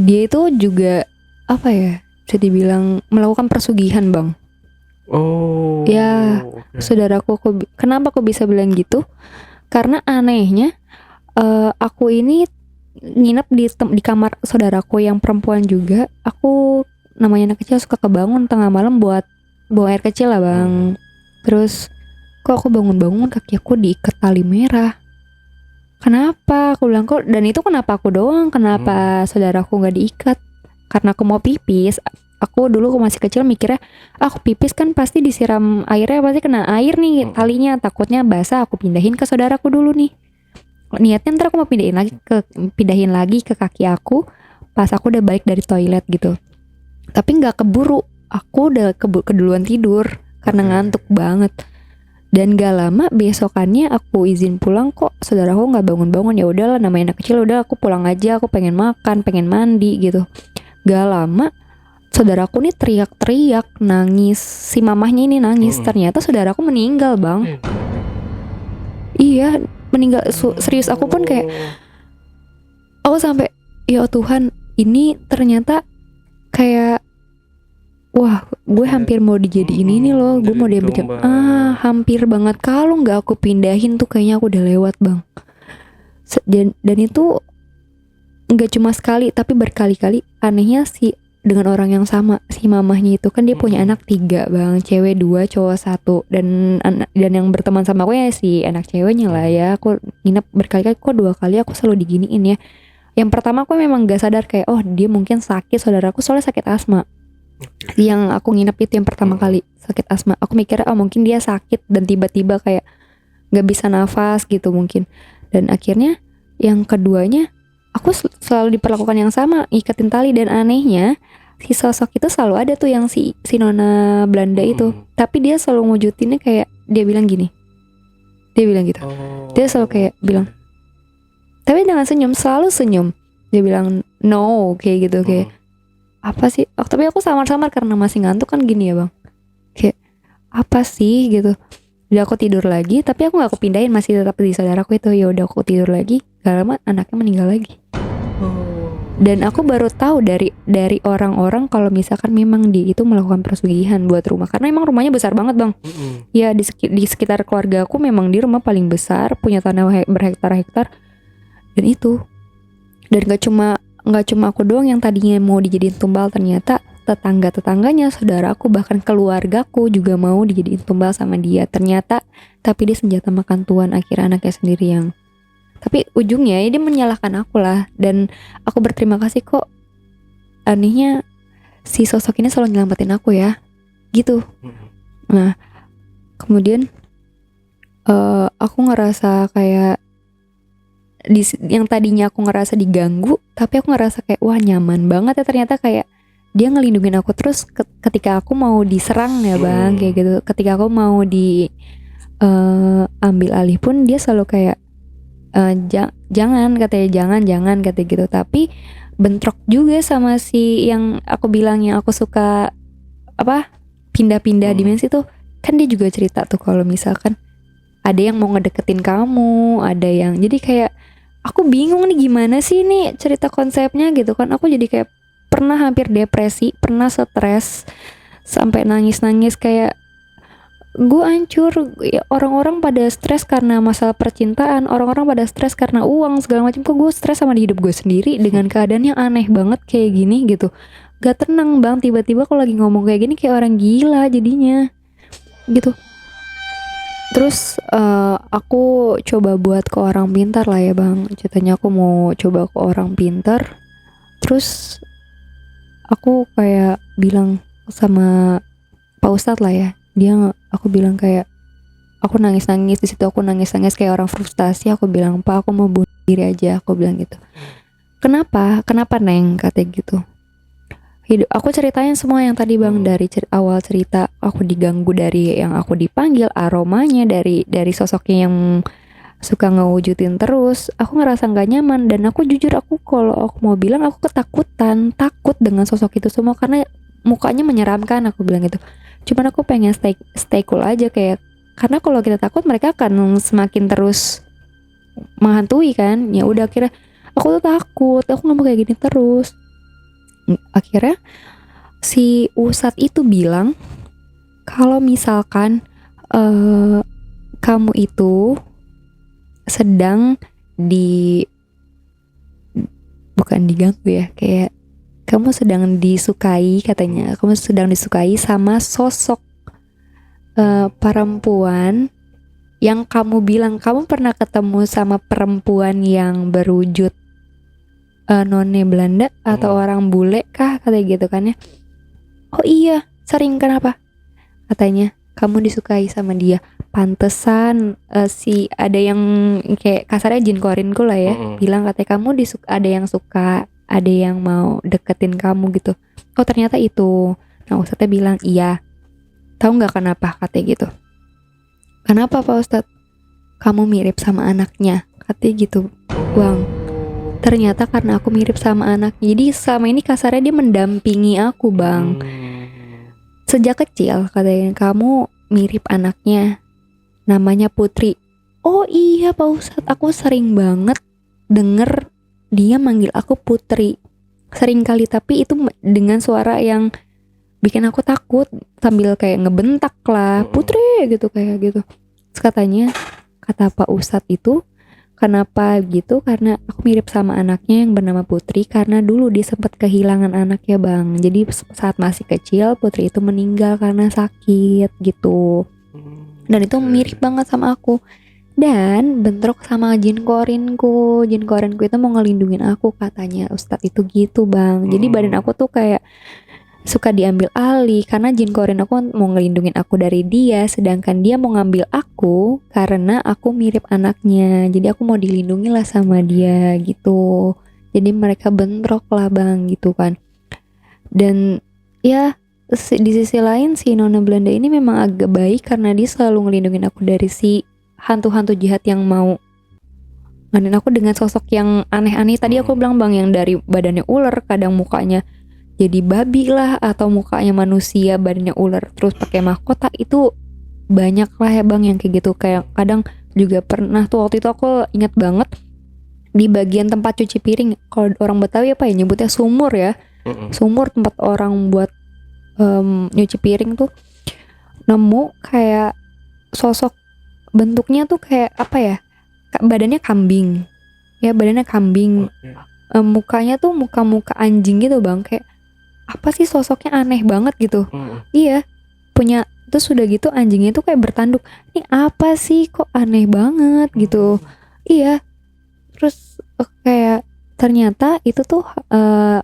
Dia itu juga apa ya, bisa dibilang melakukan persugihan bang. Ya saudaraku, kenapa aku bisa bilang gitu? Karena anehnya aku ini nginep di kamar saudaraku yang perempuan juga. Aku namanya anak kecil suka kebangun tengah malam buat buang air kecil lah bang. Terus kok aku bangun-bangun kaki aku diikat tali merah. Kenapa? Aku bilang kok, dan itu kenapa aku doang? Kenapa saudaraku nggak diikat? Karena aku mau pipis. Aku dulu aku masih kecil mikirnya, aku pipis kan pasti disiram airnya, pasti kena air nih talinya, takutnya basah. Aku pindahin ke saudaraku dulu nih. Niatnya ntar aku mau pindahin lagi ke kaki aku pas aku udah balik dari toilet gitu. Tapi nggak keburu, aku udah keduluan tidur karena ngantuk banget. Dan gak lama besokannya aku izin pulang, kok saudaraku nggak bangun-bangun. Ya udahlah, namanya anak kecil, udah aku pulang aja, aku pengen makan, pengen mandi gitu. Gak lama saudaraku nih teriak-teriak, nangis. Si mamahnya ini nangis. Ternyata saudaraku meninggal bang. Iya meninggal, serius. Aku pun kayak, aku sampai ya Tuhan, ini ternyata kayak wah, gue hampir mau dijadiin ini loh, gue mau diambil hampir banget. Kalau nggak aku pindahin tuh kayaknya aku udah lewat bang. Dan itu nggak cuma sekali, tapi berkali-kali. Anehnya sih dengan orang yang sama, si mamahnya itu kan dia punya anak 3 bang, cewek 2, cowok 1. Dan yang berteman sama aku ya si anak ceweknya lah ya. Aku nginep berkali-kali, kok 2 kali aku selalu diginiin ya. Yang pertama aku memang gak sadar kayak, oh dia mungkin sakit, saudaraku soalnya sakit asma. Yang aku nginep itu yang pertama kali sakit asma. Aku mikirnya oh mungkin dia sakit dan tiba-tiba kayak gak bisa nafas gitu mungkin. Dan akhirnya yang keduanya aku selalu diperlakukan yang sama, ikatin tali. Dan anehnya si sosok itu selalu ada tuh yang si nona Belanda itu. Tapi dia selalu ngewujudinnya kayak dia bilang gini. Dia bilang gitu. Dia selalu kayak bilang, tapi dengan senyum, selalu senyum. Dia bilang no kayak gitu, kayak apa sih? Oh, tapi aku samar-samar karena masih ngantuk kan gini ya bang. Kayak apa sih gitu. Udah aku tidur lagi, tapi aku nggak kepindahin, masih tetap di saudaraku itu. Ya udah aku tidur lagi, gak lama anaknya meninggal lagi. Dan aku baru tahu dari orang-orang kalau misalkan memang dia itu melakukan pesugihan buat rumah, karena emang rumahnya besar banget bang. Ya di sekitar keluarga aku memang di rumah paling besar, punya tanah berhektar-hektar. Dan itu, dan gak cuma aku doang yang tadinya mau dijadiin tumbal, ternyata tetangga-tetangganya, saudaraku, bahkan keluargaku juga mau dijadiin tumbal sama dia ternyata. Tapi dia senjata makan tuan, akhirnya anaknya sendiri yang, tapi ujungnya ya dia menyalahkan aku lah. Dan aku berterima kasih kok, anehnya si sosok ini selalu nyelamatin aku ya gitu. Nah kemudian aku ngerasa kayak yang tadinya aku ngerasa diganggu, tapi aku ngerasa kayak wah nyaman banget ya ternyata, kayak dia ngelindungin aku terus ketika aku mau diserang ya bang, kayak gitu. Ketika aku mau ambil alih pun dia selalu kayak jangan katanya, jangan katanya gitu. Tapi bentrok juga sama si yang aku bilang yang aku suka apa pindah-pindah dimensi tuh. Kan dia juga cerita tuh kalau misalkan ada yang mau ngedeketin kamu, ada yang, jadi kayak aku bingung nih gimana sih nih cerita konsepnya gitu kan. Aku jadi kayak pernah hampir depresi, pernah stres sampai nangis-nangis, kayak gue hancur. Orang-orang pada stres karena masalah percintaan, orang-orang pada stres karena uang segala macam, kok gue stres sama di hidup gue sendiri dengan keadaan yang aneh banget kayak gini gitu. Gak tenang bang, tiba-tiba kalau lagi ngomong kayak gini kayak orang gila jadinya gitu. Terus aku coba buat ke orang pintar lah ya bang, ceritanya aku mau coba ke orang pintar. Terus aku kayak bilang sama Pak Ustadz lah ya, aku bilang kayak aku nangis-nangis di situ, aku nangis-nangis kayak orang frustasi. Aku bilang, Pak aku mau bunuh diri aja, aku bilang gitu. Kenapa Neng, katanya gitu. Aku ceritain semua yang tadi bang, dari awal cerita aku diganggu, dari yang aku dipanggil, aromanya, dari sosoknya yang suka ngewujudin terus. Aku ngerasa nggak nyaman, dan aku jujur, aku kalau aku mau bilang aku ketakutan, takut dengan sosok itu semua karena mukanya menyeramkan, aku bilang gitu. Cuman aku pengen stay cool aja, kayak karena kalau kita takut mereka akan semakin terus menghantui kan. Ya udah, akhirnya aku tuh takut, aku nggak mau kayak gini terus. Akhirnya si Ustadz itu bilang kalau misalkan kamu itu sedang bukan diganggu ya, kayak kamu sedang disukai, katanya kamu sedang disukai sama sosok perempuan yang kamu bilang kamu pernah ketemu sama perempuan yang berwujud none Belanda atau orang bule kah, katanya gitu kan ya. Oh iya sering, kenapa, katanya kamu disukai sama dia. Pantesan si ada yang kayak kasarnya jin korinku lah ya, bilang katanya kamu ada yang suka, ada yang mau deketin kamu gitu. Oh ternyata itu. Nah Ustadznya bilang iya. Tahu nggak kenapa, katanya gitu. Kenapa Pak Ustadz? Kamu mirip sama anaknya, katanya gitu bang. Ternyata karena aku mirip sama anaknya, jadi selama ini kasarnya dia mendampingi aku bang. Sejak kecil katanya kamu mirip anaknya, namanya Putri. Oh iya Pak Ustadz, aku sering banget denger dia manggil aku Putri, sering kali, tapi itu dengan suara yang bikin aku takut, sambil kayak ngebentak lah, Putri gitu, kayak gitu. Terus katanya, kata Pak Ustadz itu, kenapa gitu, karena aku mirip sama anaknya yang bernama Putri, karena dulu dia sempat kehilangan anaknya bang. Jadi saat masih kecil Putri itu meninggal karena sakit gitu. Dan itu mirip banget sama aku. Dan bentrok sama jin korinku. Jin korinku itu mau ngelindungin aku, katanya Ustadz itu gitu bang. Jadi badan aku tuh kayak suka diambil alih karena jin korin aku mau ngelindungin aku dari dia, sedangkan dia mau ngambil aku karena aku mirip anaknya. Jadi aku mau dilindungi lah sama dia gitu. Jadi mereka bentrok lah bang gitu kan. Dan ya di sisi lain si Nona Belanda ini memang agak baik karena dia selalu ngelindungin aku dari si hantu-hantu jahat yang mau nganin aku dengan sosok yang aneh-aneh. Tadi aku bilang bang, yang dari badannya ular, kadang mukanya jadi babi lah, atau mukanya manusia badannya ular terus pakai mahkota. Itu banyak lah ya bang yang kayak gitu. Kayak kadang juga pernah tuh waktu itu aku ingat banget di bagian tempat cuci piring, kalau orang Betawi apa ya nyebutnya sumur ya, sumur tempat orang buat nyuci piring tuh, nemu kayak sosok bentuknya tuh kayak apa ya, badannya kambing ya, badannya kambing. Mukanya tuh muka anjing gitu bang, kayak apa sih sosoknya aneh banget gitu. Iya, punya terus sudah gitu anjingnya tuh kayak bertanduk, ini apa sih kok aneh banget gitu. Iya, terus kayak ternyata itu tuh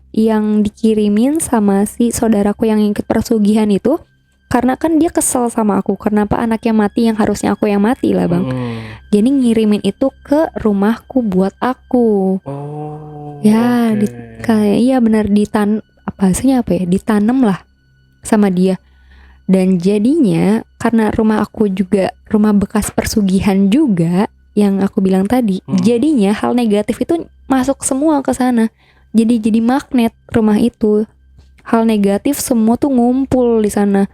yang dikirimin sama si saudaraku yang ikut persugihan itu, karena kan dia kesel sama aku kenapa anaknya mati yang harusnya aku yang mati lah bang. Jadi ngirimin itu ke rumahku buat aku. Ya kayak iya benar bahasanya apa ya, ditanam lah sama dia. Dan jadinya karena rumah aku juga rumah bekas persugihan juga yang aku bilang tadi, jadinya hal negatif itu masuk semua ke sana. Jadi magnet rumah itu. Hal negatif semua tuh ngumpul di sana,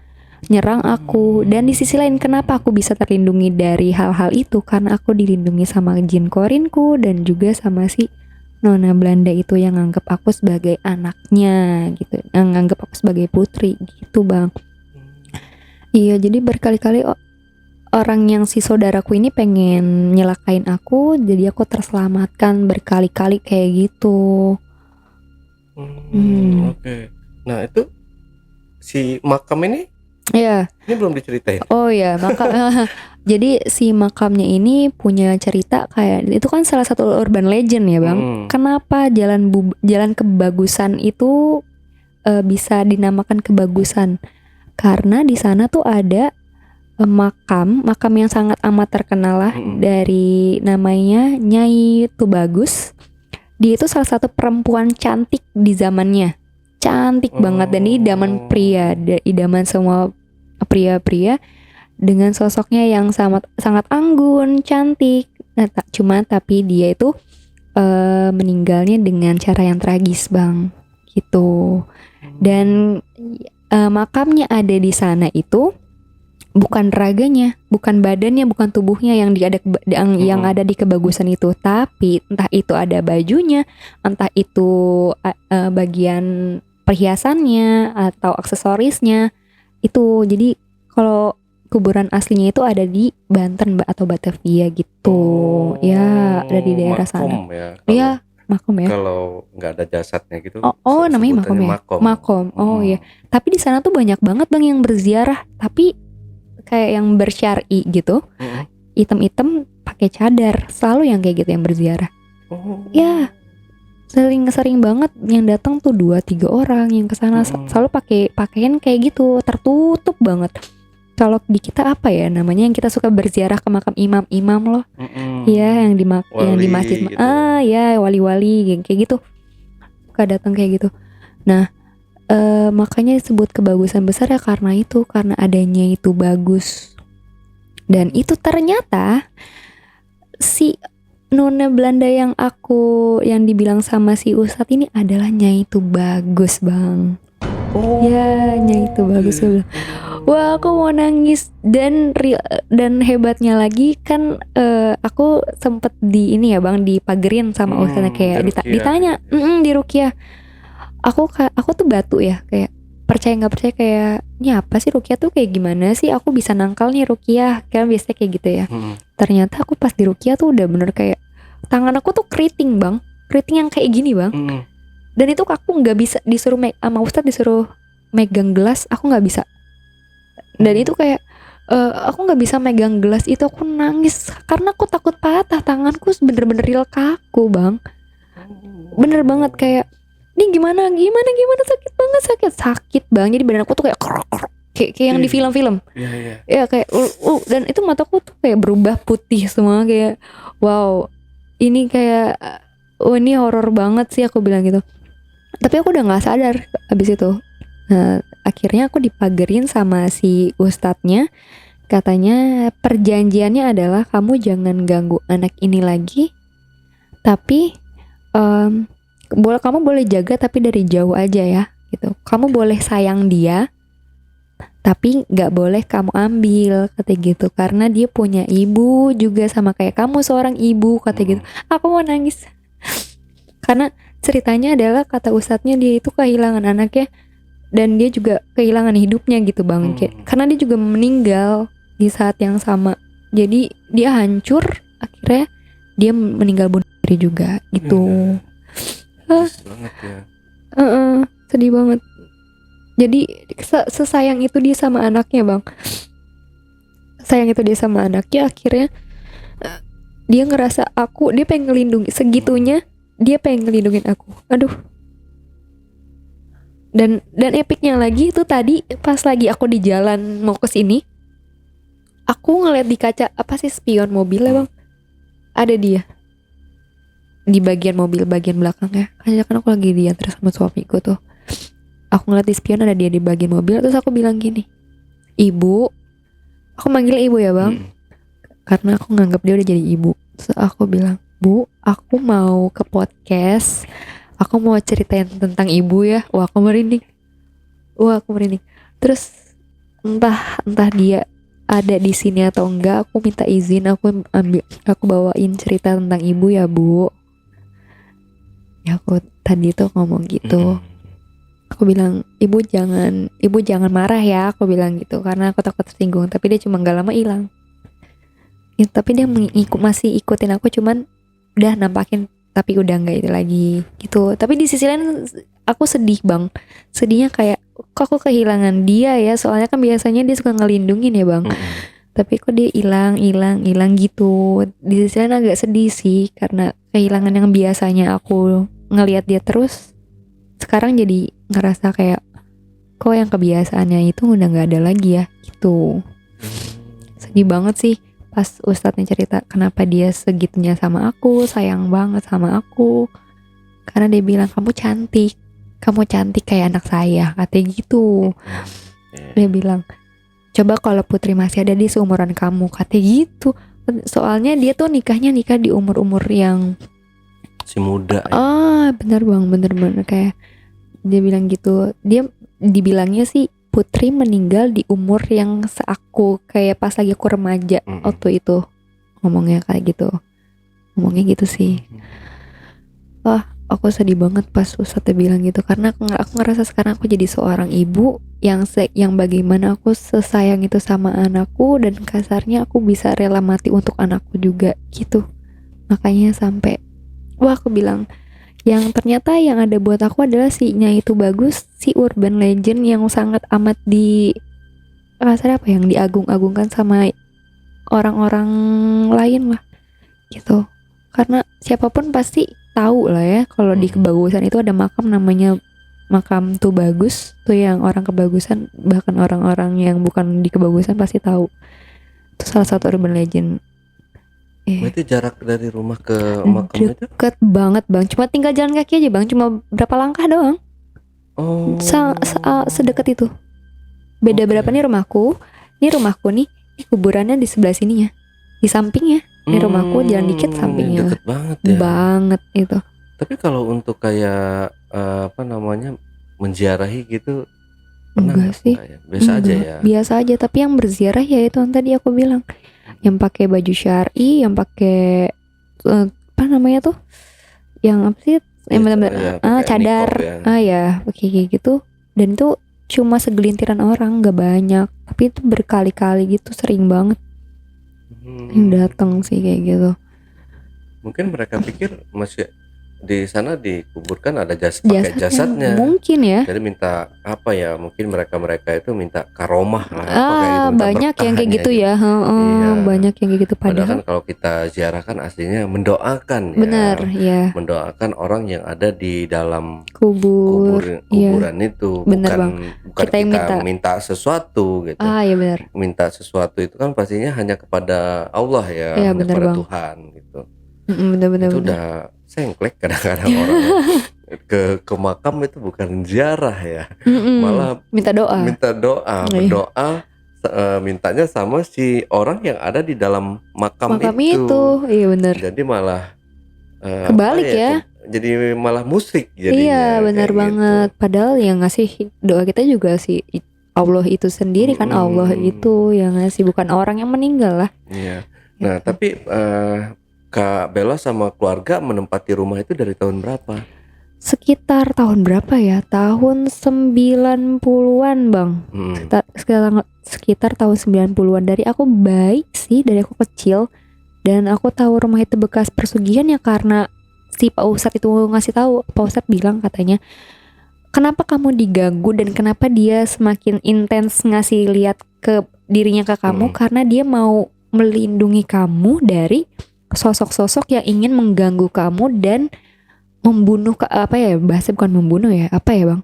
nyerang aku. Dan di sisi lain kenapa aku bisa terlindungi dari hal-hal itu, karena aku dilindungi sama jin korinku dan juga sama si Nona Belanda itu yang nganggap aku sebagai anaknya gitu, yang nganggap aku sebagai putri gitu bang. Iya, jadi berkali-kali orang yang si saudaraku ini pengen nyelakain aku, jadi aku terselamatkan berkali-kali kayak gitu. Oke. Nah itu si makam ini belum diceritain. Oh ya, jadi si makamnya ini punya cerita kayak itu kan salah satu urban legend ya bang. Kenapa jalan kebagusan itu bisa dinamakan kebagusan? Karena di sana tuh ada makam yang sangat amat terkenal lah, dari namanya Nyai Tubagus. Dia itu salah satu perempuan cantik di zamannya, cantik banget, dan ini idaman semua pria-pria dengan sosoknya yang sangat anggun, cantik. Nah, tapi dia itu meninggalnya dengan cara yang tragis bang, gitu. Dan makamnya ada di sana itu bukan raganya, bukan badannya, bukan tubuhnya yang ada di kebagusan itu, tapi entah itu ada bajunya, entah itu bagian perhiasannya atau aksesorisnya itu. Jadi kalau kuburan aslinya itu ada di Banten atau Batavia gitu. Ya, ada di daerah sana. Iya, makom ya. Kalau nggak ada jasadnya gitu. Namanya makom ya. Makom. Oh iya. Tapi di sana tuh banyak banget bang yang berziarah, tapi kayak yang bersyari gitu, item-item pakai cadar, selalu yang kayak gitu yang berziarah. Ya, sering banget yang datang tuh 2-3 orang yang kesana, selalu pakai pakaian kayak gitu, tertutup banget. Kalau di kita apa ya namanya, yang kita suka berziarah ke makam imam loh, ya yang di masjid gitu. Ya wali-wali kayak gitu, suka datang kayak gitu. Nah, makanya disebut kebagusan besar ya karena adanya itu bagus. Dan itu ternyata si Nona Belanda yang dibilang sama si Ustadz ini adalah Nyai Tubagus bang. Ya Nyai Tubagus. Wah, aku mau nangis. Dan hebatnya lagi kan aku sempet dipagerin sama Ustadznya, kayak ditanya di ruqyah. Aku tuh batu ya, kayak percaya nggak percaya, kayak ini apa sih ruqyah tuh kayak gimana sih, aku bisa nangkal nih ruqyah, kan biasanya kayak gitu ya. Ternyata aku pas di ruqyah tuh udah bener kayak tangan aku tuh keriting bang, keriting yang kayak gini bang. Dan itu aku nggak bisa disuruh sama Ustadz disuruh megang gelas, aku nggak bisa. Dan itu kayak aku nggak bisa megang gelas itu, aku nangis karena aku takut patah, tanganku bener-bener real kaku bang, bener banget kayak ini gimana sakit bang. Jadi badan aku tuh kayak kayak yang di film-film. Ya kayak dan itu mataku tuh kayak berubah putih semua, kayak wow, ini kayak ini horor banget sih, aku bilang gitu. Tapi aku udah nggak sadar abis itu. Nah, akhirnya aku dipagerin sama si ustadznya. Katanya perjanjiannya adalah kamu jangan ganggu anak ini lagi. Tapi kamu boleh jaga tapi dari jauh aja ya. Gitu. Kamu boleh sayang dia, tapi nggak boleh kamu ambil, kata gitu. Karena dia punya ibu juga sama kayak kamu seorang ibu, kata gitu. Aku mau nangis. Karena ceritanya adalah kata ustadznya dia itu kehilangan anaknya dan dia juga kehilangan hidupnya gitu bang. Karena dia juga meninggal di saat yang sama. Jadi dia hancur, akhirnya dia meninggal bunuh diri juga gitu. Banget ya. Sedih banget. Jadi sesayang itu dia sama anaknya bang. Sayang itu dia sama anaknya, akhirnya dia ngerasa dia pengen ngelindungi segitunya. Dia pengen ngelindungin aku. Aduh. Dan epicnya lagi itu tadi pas lagi aku di jalan mau ke sini, aku ngeliat di kaca apa sih spion mobilnya bang, ada dia di bagian mobil bagian belakangnya. Kayaknya kan aku lagi diantar sama suamiku tuh. Aku ngeliat di spion ada dia di bagian mobil. Terus aku bilang gini, ibu, aku manggil ibu ya bang, karena aku nganggap dia udah jadi ibu. Terus aku bilang, bu, aku mau ke podcast, aku mau ceritain tentang ibu ya. Wah aku merinding. Terus entah dia ada di sini atau enggak, aku minta izin, aku bawain cerita tentang ibu ya bu. Ya aku tadi tuh ngomong gitu. Aku bilang, ibu jangan marah ya, aku bilang gitu, karena aku takut tersinggung. Tapi dia cuma gak lama hilang. Ya, tapi dia masih ikutin aku, cuman udah nampakin, tapi udah nggak itu lagi gitu. Tapi di sisi lain aku sedih bang. Sedihnya kayak kok aku kehilangan dia ya, soalnya kan biasanya dia suka ngelindungin ya bang. Tapi kok dia hilang gitu. Di sisi lain agak sedih sih, karena kehilangan yang biasanya aku ngelihat dia terus, sekarang jadi ngerasa kayak kok yang kebiasaannya itu udah nggak ada lagi ya gitu. Sedih banget sih pas ustadznya cerita kenapa dia segitunya sama aku, sayang banget sama aku, karena dia bilang kamu cantik kayak anak saya, katanya gitu. Dia bilang coba kalau Putri masih ada di seumuran kamu, katanya gitu. Soalnya dia tuh nikah di umur yang si muda ya. Bener bang, bener kayak dia bilang gitu. Dia dibilangnya sih Putri meninggal di umur yang seaku kayak pas lagi aku remaja waktu itu. Ngomongnya gitu sih. Wah, aku sedih banget pas Ustadznya bilang gitu, karena aku ngerasa sekarang aku jadi seorang ibu yang bagaimana aku sesayang itu sama anakku, dan kasarnya aku bisa rela mati untuk anakku juga gitu. Makanya sampai aku bilang yang ternyata yang ada buat aku adalah si-nya itu bagus, si urban legend yang sangat amat yang diagung-agungkan sama orang-orang lain lah gitu. Karena siapapun pasti tahu lah ya kalau di Kebagusan itu ada makam namanya makam Tubagus tuh, yang orang Kebagusan, bahkan orang-orang yang bukan di Kebagusan pasti tahu. Itu salah satu urban legend. Berarti jarak dari rumah ke makam itu deket banget bang, cuma tinggal jalan kaki aja bang, cuma berapa langkah doang. Sedekat itu. Beda berapa nih rumahku nih kuburannya di sebelah sininya, di sampingnya. Ini rumahku jalan dikit sampingnya. Deket banget ya. Banget itu. Tapi kalau untuk kayak menziarahi gitu pernah enggak sih ya? Biasa aja ya. Biasa aja, tapi yang berziarah ya itu yang tadi aku bilang, yang pakai baju syar'i, yang pakai yang apa sih, yang benar-benar cadar, ya pakai kayak gitu. Dan itu cuma segelintiran orang, nggak banyak, tapi itu berkali-kali gitu, sering banget yang datang sih kayak gitu. Mungkin mereka pikir masih di sana dikuburkan ada pakai jasadnya. Mungkin ya. Jadi minta apa ya? Mungkin mereka itu minta karomah lah. Banyak yang kayak gitu ya. Iya. Banyak yang kayak gitu. Padahal kan kalau kita ziarah kan aslinya mendoakan. Benar, ya. Mendoakan orang yang ada di dalam kuburan itu. Benar, bukan kita minta sesuatu gitu. Iya benar. Minta sesuatu itu kan pastinya hanya kepada Allah ya, hanya kepada Tuhan gitu. Benar. Itu udah sengklek kadang-kadang orang ke makam itu bukan ziarah ya, Mm-mm. malah Minta doa. minta doa, Iya. berdoa, mintanya sama si orang yang ada di dalam makam Makam itu. itu, iya bener. Jadi malah Kebalik ya. jadi malah musrik Iya jadinya benar kayak banget. gitu. Padahal yang ngasih doa kita juga si Allah itu sendiri kan. Allah itu yang ngasih, bukan orang yang meninggal lah. Iya. Nah, Gitu. tapi Kak Bella sama keluarga menempati rumah itu dari tahun berapa? Sekitar tahun berapa ya? Tahun 90-an bang. Sekitar tahun 90-an. Dari aku bayi sih, dari aku kecil. Dan aku tahu rumah itu bekas persugihan ya karena si Pak Ustadz itu ngasih tahu. Pak Ustadz bilang katanya, kenapa kamu diganggu dan kenapa dia semakin intens ngasih lihat ke dirinya ke kamu, karena dia mau melindungi kamu dari sosok-sosok yang ingin mengganggu kamu dan membunuh, apa ya, bahasa bukan membunuh ya, apa ya bang,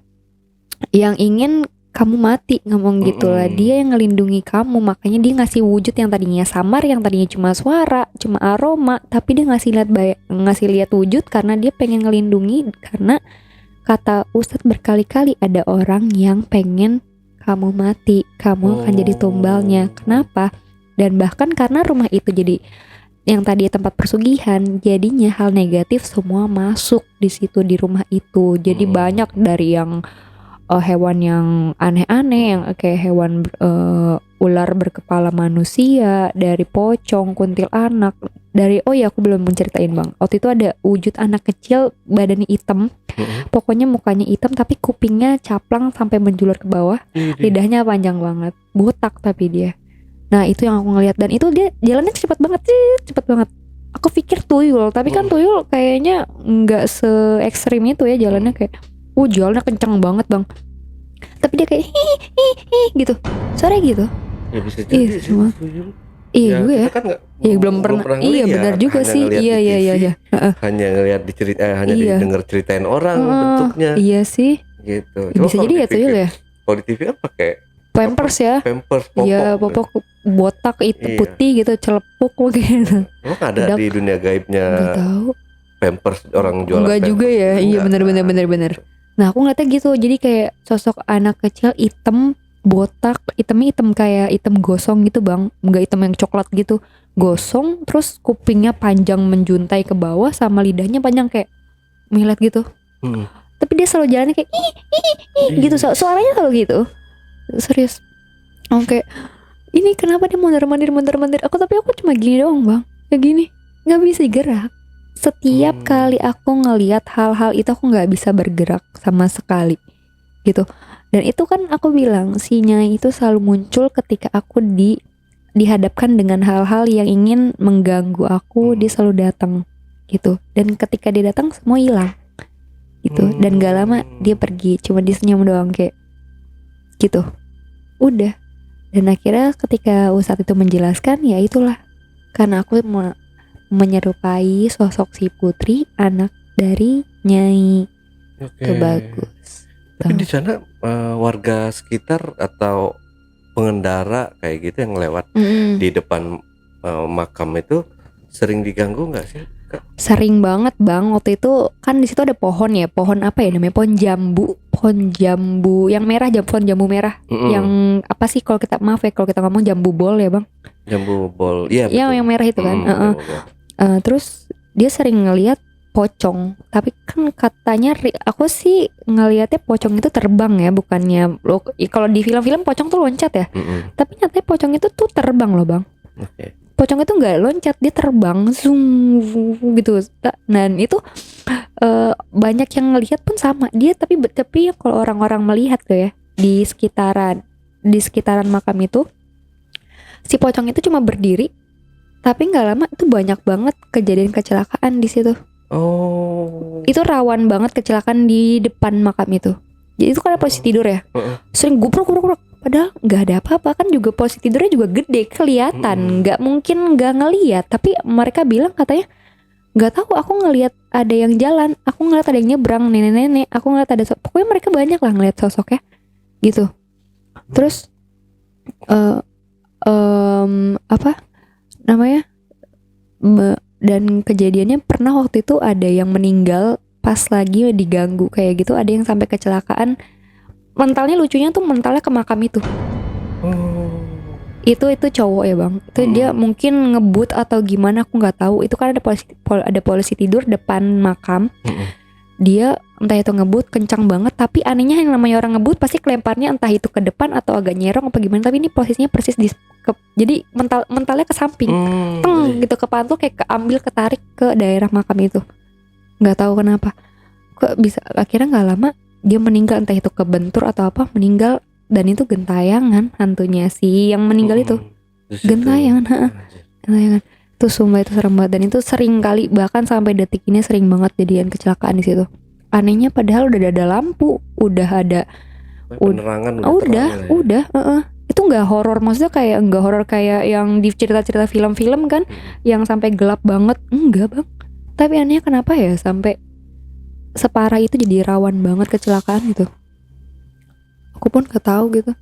yang ingin kamu mati, ngomong gitulah. Dia yang ngelindungi kamu, makanya dia ngasih wujud yang tadinya samar, yang tadinya cuma suara, cuma aroma, tapi dia ngasih lihat wujud karena dia pengen ngelindungi. Karena kata Ustadz berkali-kali, ada orang yang pengen kamu mati, kamu akan jadi tumbalnya. Kenapa? Dan bahkan karena rumah itu jadi yang tadi tempat persugihan, jadinya hal negatif semua masuk di situ, di rumah itu. Jadi banyak dari yang hewan yang aneh-aneh, yang kayak hewan ular berkepala manusia, dari pocong, kuntilanak, dari aku belum menceritain bang. Waktu itu ada wujud anak kecil badannya hitam, pokoknya mukanya hitam tapi kupingnya caplang sampai menjulur ke bawah, lidahnya panjang banget, botak tapi dia. Nah itu yang aku ngeliat, dan itu dia jalannya cepet banget. Aku pikir tuyul, tapi kan tuyul kayaknya nggak se ekstrim itu ya jalannya, kayak jalannya kenceng banget bang. Tapi dia kayak hi gitu, suara gitu. Ya bisa jadi sih. Iya juga ya. Kita kan belum pernah. Iya benar juga sih. Iya. Hanya ngelihat hanya Iya. didengar ceritain orang bentuknya. Iya sih. Gitu. Bisa jadi ya tuyul ya. Kalau di TV kan pakai Pampers ya. Pampers popok. Iya, popok botak itu putih gitu, celepuk gitu. Emang ada di dunia gaibnya? Nggak tahu. Pampers orang jualan. Enggak juga ya. Iya benar. Nah aku ngeliatnya gitu. Jadi kayak sosok anak kecil hitam, botak, hitamnya hitam kayak hitam gosong gitu bang, nggak hitam yang coklat gitu, gosong. Terus kupingnya panjang menjuntai ke bawah, sama lidahnya panjang kayak milet gitu. Tapi dia selalu jalannya kayak gitu, suaranya selalu gitu. Serius. Oke, ini kenapa dia mondar-mandir. Tapi aku cuma gini doang bang, kayak gini, nggak bisa gerak. Setiap kali aku ngelihat hal-hal itu, aku nggak bisa bergerak sama sekali gitu. Dan itu kan aku bilang, si Nyai itu selalu muncul ketika aku dihadapkan dengan hal-hal yang ingin mengganggu aku. Dia selalu datang gitu. Dan ketika dia datang semua hilang gitu. Dan gak lama dia pergi, cuma dia senyum doang kayak gitu, udah. Dan akhirnya ketika Ustadz itu menjelaskan, ya itulah, karena aku menyerupai sosok si putri, anak dari Nyai. Itu bagus. Tapi di sana warga sekitar atau pengendara kayak gitu yang lewat di depan makam itu sering diganggu nggak sih, Kak? Sering banget bang. Waktu itu kan di situ ada pohon ya, pohon apa ya namanya, pohon jambu yang merah, pohon jambu merah. Yang apa sih kalau kita, maaf ya kalau kita ngomong jambu bol ya bang. Jambu bol, iya betul. Yang merah itu kan. Terus dia sering ngelihat pocong, tapi kan katanya aku sih ngelihatnya pocong itu terbang ya, bukannya kalau di film-film pocong tuh loncat ya. Tapi nyatanya pocong itu tuh terbang loh bang. Pocong itu nggak loncat, dia terbang zoom gitu. Dan itu banyak yang ngelihat pun sama dia. Tapi kalau orang-orang melihat tuh ya, di sekitaran makam itu, si pocong itu cuma berdiri. Tapi nggak lama itu banyak banget kejadian kecelakaan di situ. Itu rawan banget kecelakaan di depan makam itu. Jadi itu kan posisi tidur ya, sering gubruk. Padahal nggak ada apa-apa, kan juga posisi tidurnya juga gede, kelihatan. Nggak mungkin nggak ngelihat. Tapi mereka bilang katanya nggak tahu, aku ngelihat ada yang jalan, aku ngelihat ada yang nyebrang, nenek-nenek, aku ngelihat ada pokoknya mereka banyak lah ngelihat sosoknya gitu. Terus apa namanya, dan kejadiannya pernah waktu itu ada yang meninggal pas lagi diganggu kayak gitu ada yang sampai kecelakaan. Mentalnya lucunya tuh mentalnya ke makam itu. Itu cowok ya bang. Itu dia mungkin ngebut atau gimana aku nggak tahu. Itu kan ada polisi tidur depan makam. Dia entah itu ngebut kencang banget, tapi anehnya yang namanya orang ngebut pasti kelemparnya entah itu ke depan atau agak nyerong apa gimana, tapi ini posisinya persis jadi mentalnya ke samping, gitu ke pantul, kayak keambil ketarik ke daerah makam itu, nggak tahu kenapa, kok bisa akhirnya nggak lama dia meninggal, entah itu kebentur atau apa meninggal, dan itu gentayangan hantunya si yang meninggal itu, gentayangan. Itu sumpah itu serem banget, dan itu sering kali, bahkan sampai detik ini sering banget jadian kecelakaan di situ. Anehnya padahal udah ada lampu, udah ada penerangan, udah itu nggak horor, maksudnya kayak nggak horor kayak yang di cerita-cerita film-film kan, yang sampai gelap banget, enggak bang. Tapi anehnya kenapa ya sampai separah itu, jadi rawan banget kecelakaan gitu. Aku pun nggak tahu gitu.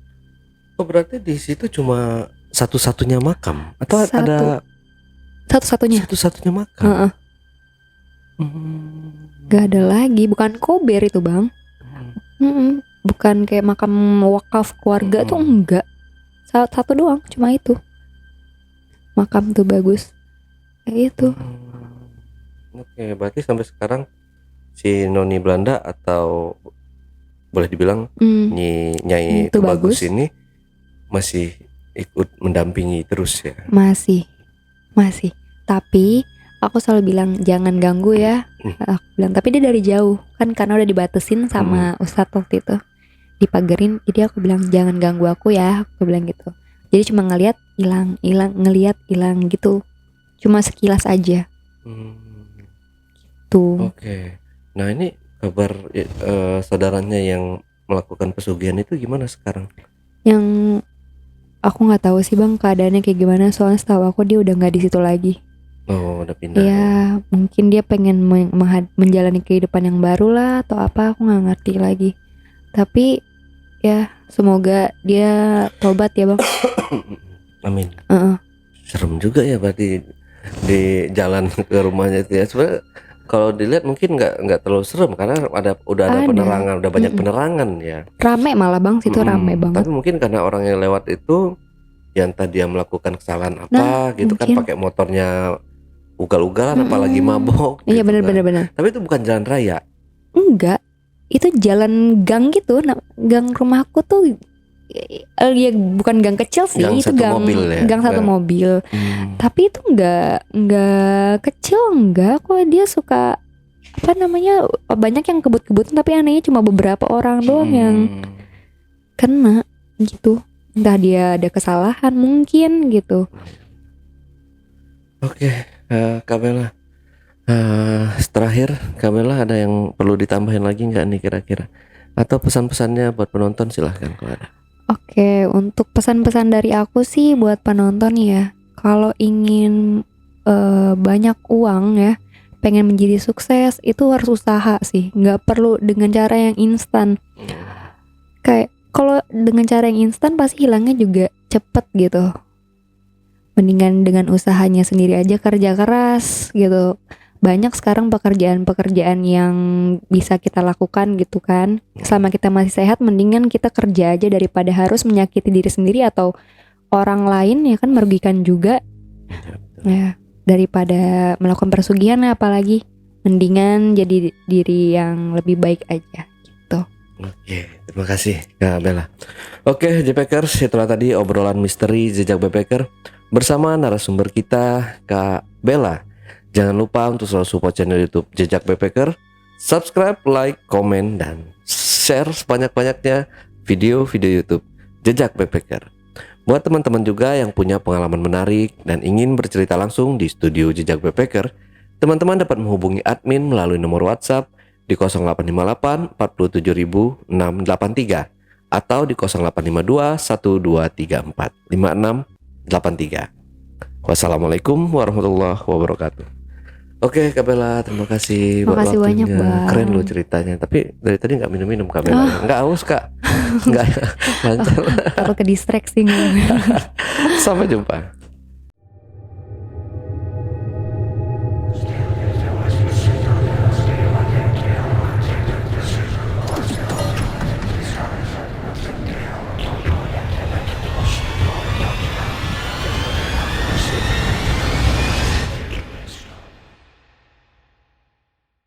Oh berarti di situ cuma satu-satunya makam atau ada satu-satunya makam? Gak ada lagi, bukan kober itu bang. Bukan kayak makam wakaf keluarga tuh enggak. Satu doang, cuma itu. Makam tuh bagus kayak itu. Oke, berarti sampai sekarang si Noni Belanda atau boleh dibilang Nyai itu bagus ini masih ikut mendampingi terus ya? Masih. Tapi aku selalu bilang jangan ganggu ya. Aku bilang, tapi dia dari jauh kan, karena udah dibatesin sama Ustadz waktu itu, dipagerin. Jadi aku bilang jangan ganggu aku ya, aku bilang gitu. Jadi cuma ngeliat hilang, ngeliat hilang gitu, cuma sekilas aja. Tuh. Oke. Nah ini kabar saudaranya yang melakukan pesugihan itu gimana sekarang? Yang aku nggak tahu sih bang keadaannya kayak gimana, soalnya setahu aku dia udah nggak di situ lagi. Oh, udah pindah. Ya, mungkin dia pengen menjalani kehidupan yang baru lah atau apa, aku nggak ngerti lagi. Tapi ya semoga dia tobat ya bang. Amin. Serem juga ya berarti di jalan ke rumahnya itu ya. Sebenarnya kalau dilihat mungkin nggak terlalu serem karena udah ada penerangan, udah banyak penerangan ya. Rame malah bang, situ rame banget. Tapi mungkin karena orang yang lewat itu yang tadi dia melakukan kesalahan apa gitu mungkin. Kan pakai motornya ugal-ugalan apalagi mabok. Iya gitu benar. Tapi itu bukan jalan raya. Enggak, itu jalan gang gitu. Gang rumahku tuh ya bukan gang kecil sih, itu gang mobil ya? Gang satu mobil. Tapi itu enggak kecil, enggak kok. Dia suka apa namanya, banyak yang kebut-kebutan, tapi anehnya cuma beberapa orang doang yang kena gitu. Entah dia ada kesalahan mungkin gitu. Oke, Kak Bella. Terakhir, Kak Bella ada yang perlu ditambahin lagi nggak nih kira-kira? Atau pesan-pesannya buat penonton silahkan kalau ada. Oke, untuk pesan-pesan dari aku sih buat penonton ya, kalau ingin banyak uang ya, pengen menjadi sukses, itu harus usaha sih, nggak perlu dengan cara yang instan. Kayak kalau dengan cara yang instan pasti hilangnya juga cepet gitu. Mendingan dengan usahanya sendiri aja, kerja keras gitu. Banyak sekarang pekerjaan-pekerjaan yang bisa kita lakukan gitu kan. Selama kita masih sehat, mendingan kita kerja aja daripada harus menyakiti diri sendiri atau orang lain ya kan, merugikan juga. Ya, daripada melakukan persugihan apalagi, mendingan jadi diri yang lebih baik aja gitu. Oke, terima kasih Kak Bella. Oke, J-Packers, setelah tadi obrolan misteri jejak backpacker bersama narasumber kita Kak Bella. Jangan lupa untuk selalu support channel YouTube Jejak Backpacker, subscribe, like, komen, dan share sebanyak-banyaknya video-video YouTube Jejak Backpacker. Buat teman-teman juga yang punya pengalaman menarik dan ingin bercerita langsung di studio Jejak Backpacker, teman-teman dapat menghubungi admin melalui nomor WhatsApp di 0858 47683 atau di 0852 1234 5683. Wassalamualaikum warahmatullahi wabarakatuh. Oke Kak Bella, terima kasih buat waktunya. Banyak, Bang. Keren loh ceritanya. Tapi dari tadi nggak minum-minum Kak Bella. Nggak haus Kak. Nggak lancar. Takut ke distraksi. Sampai jumpa.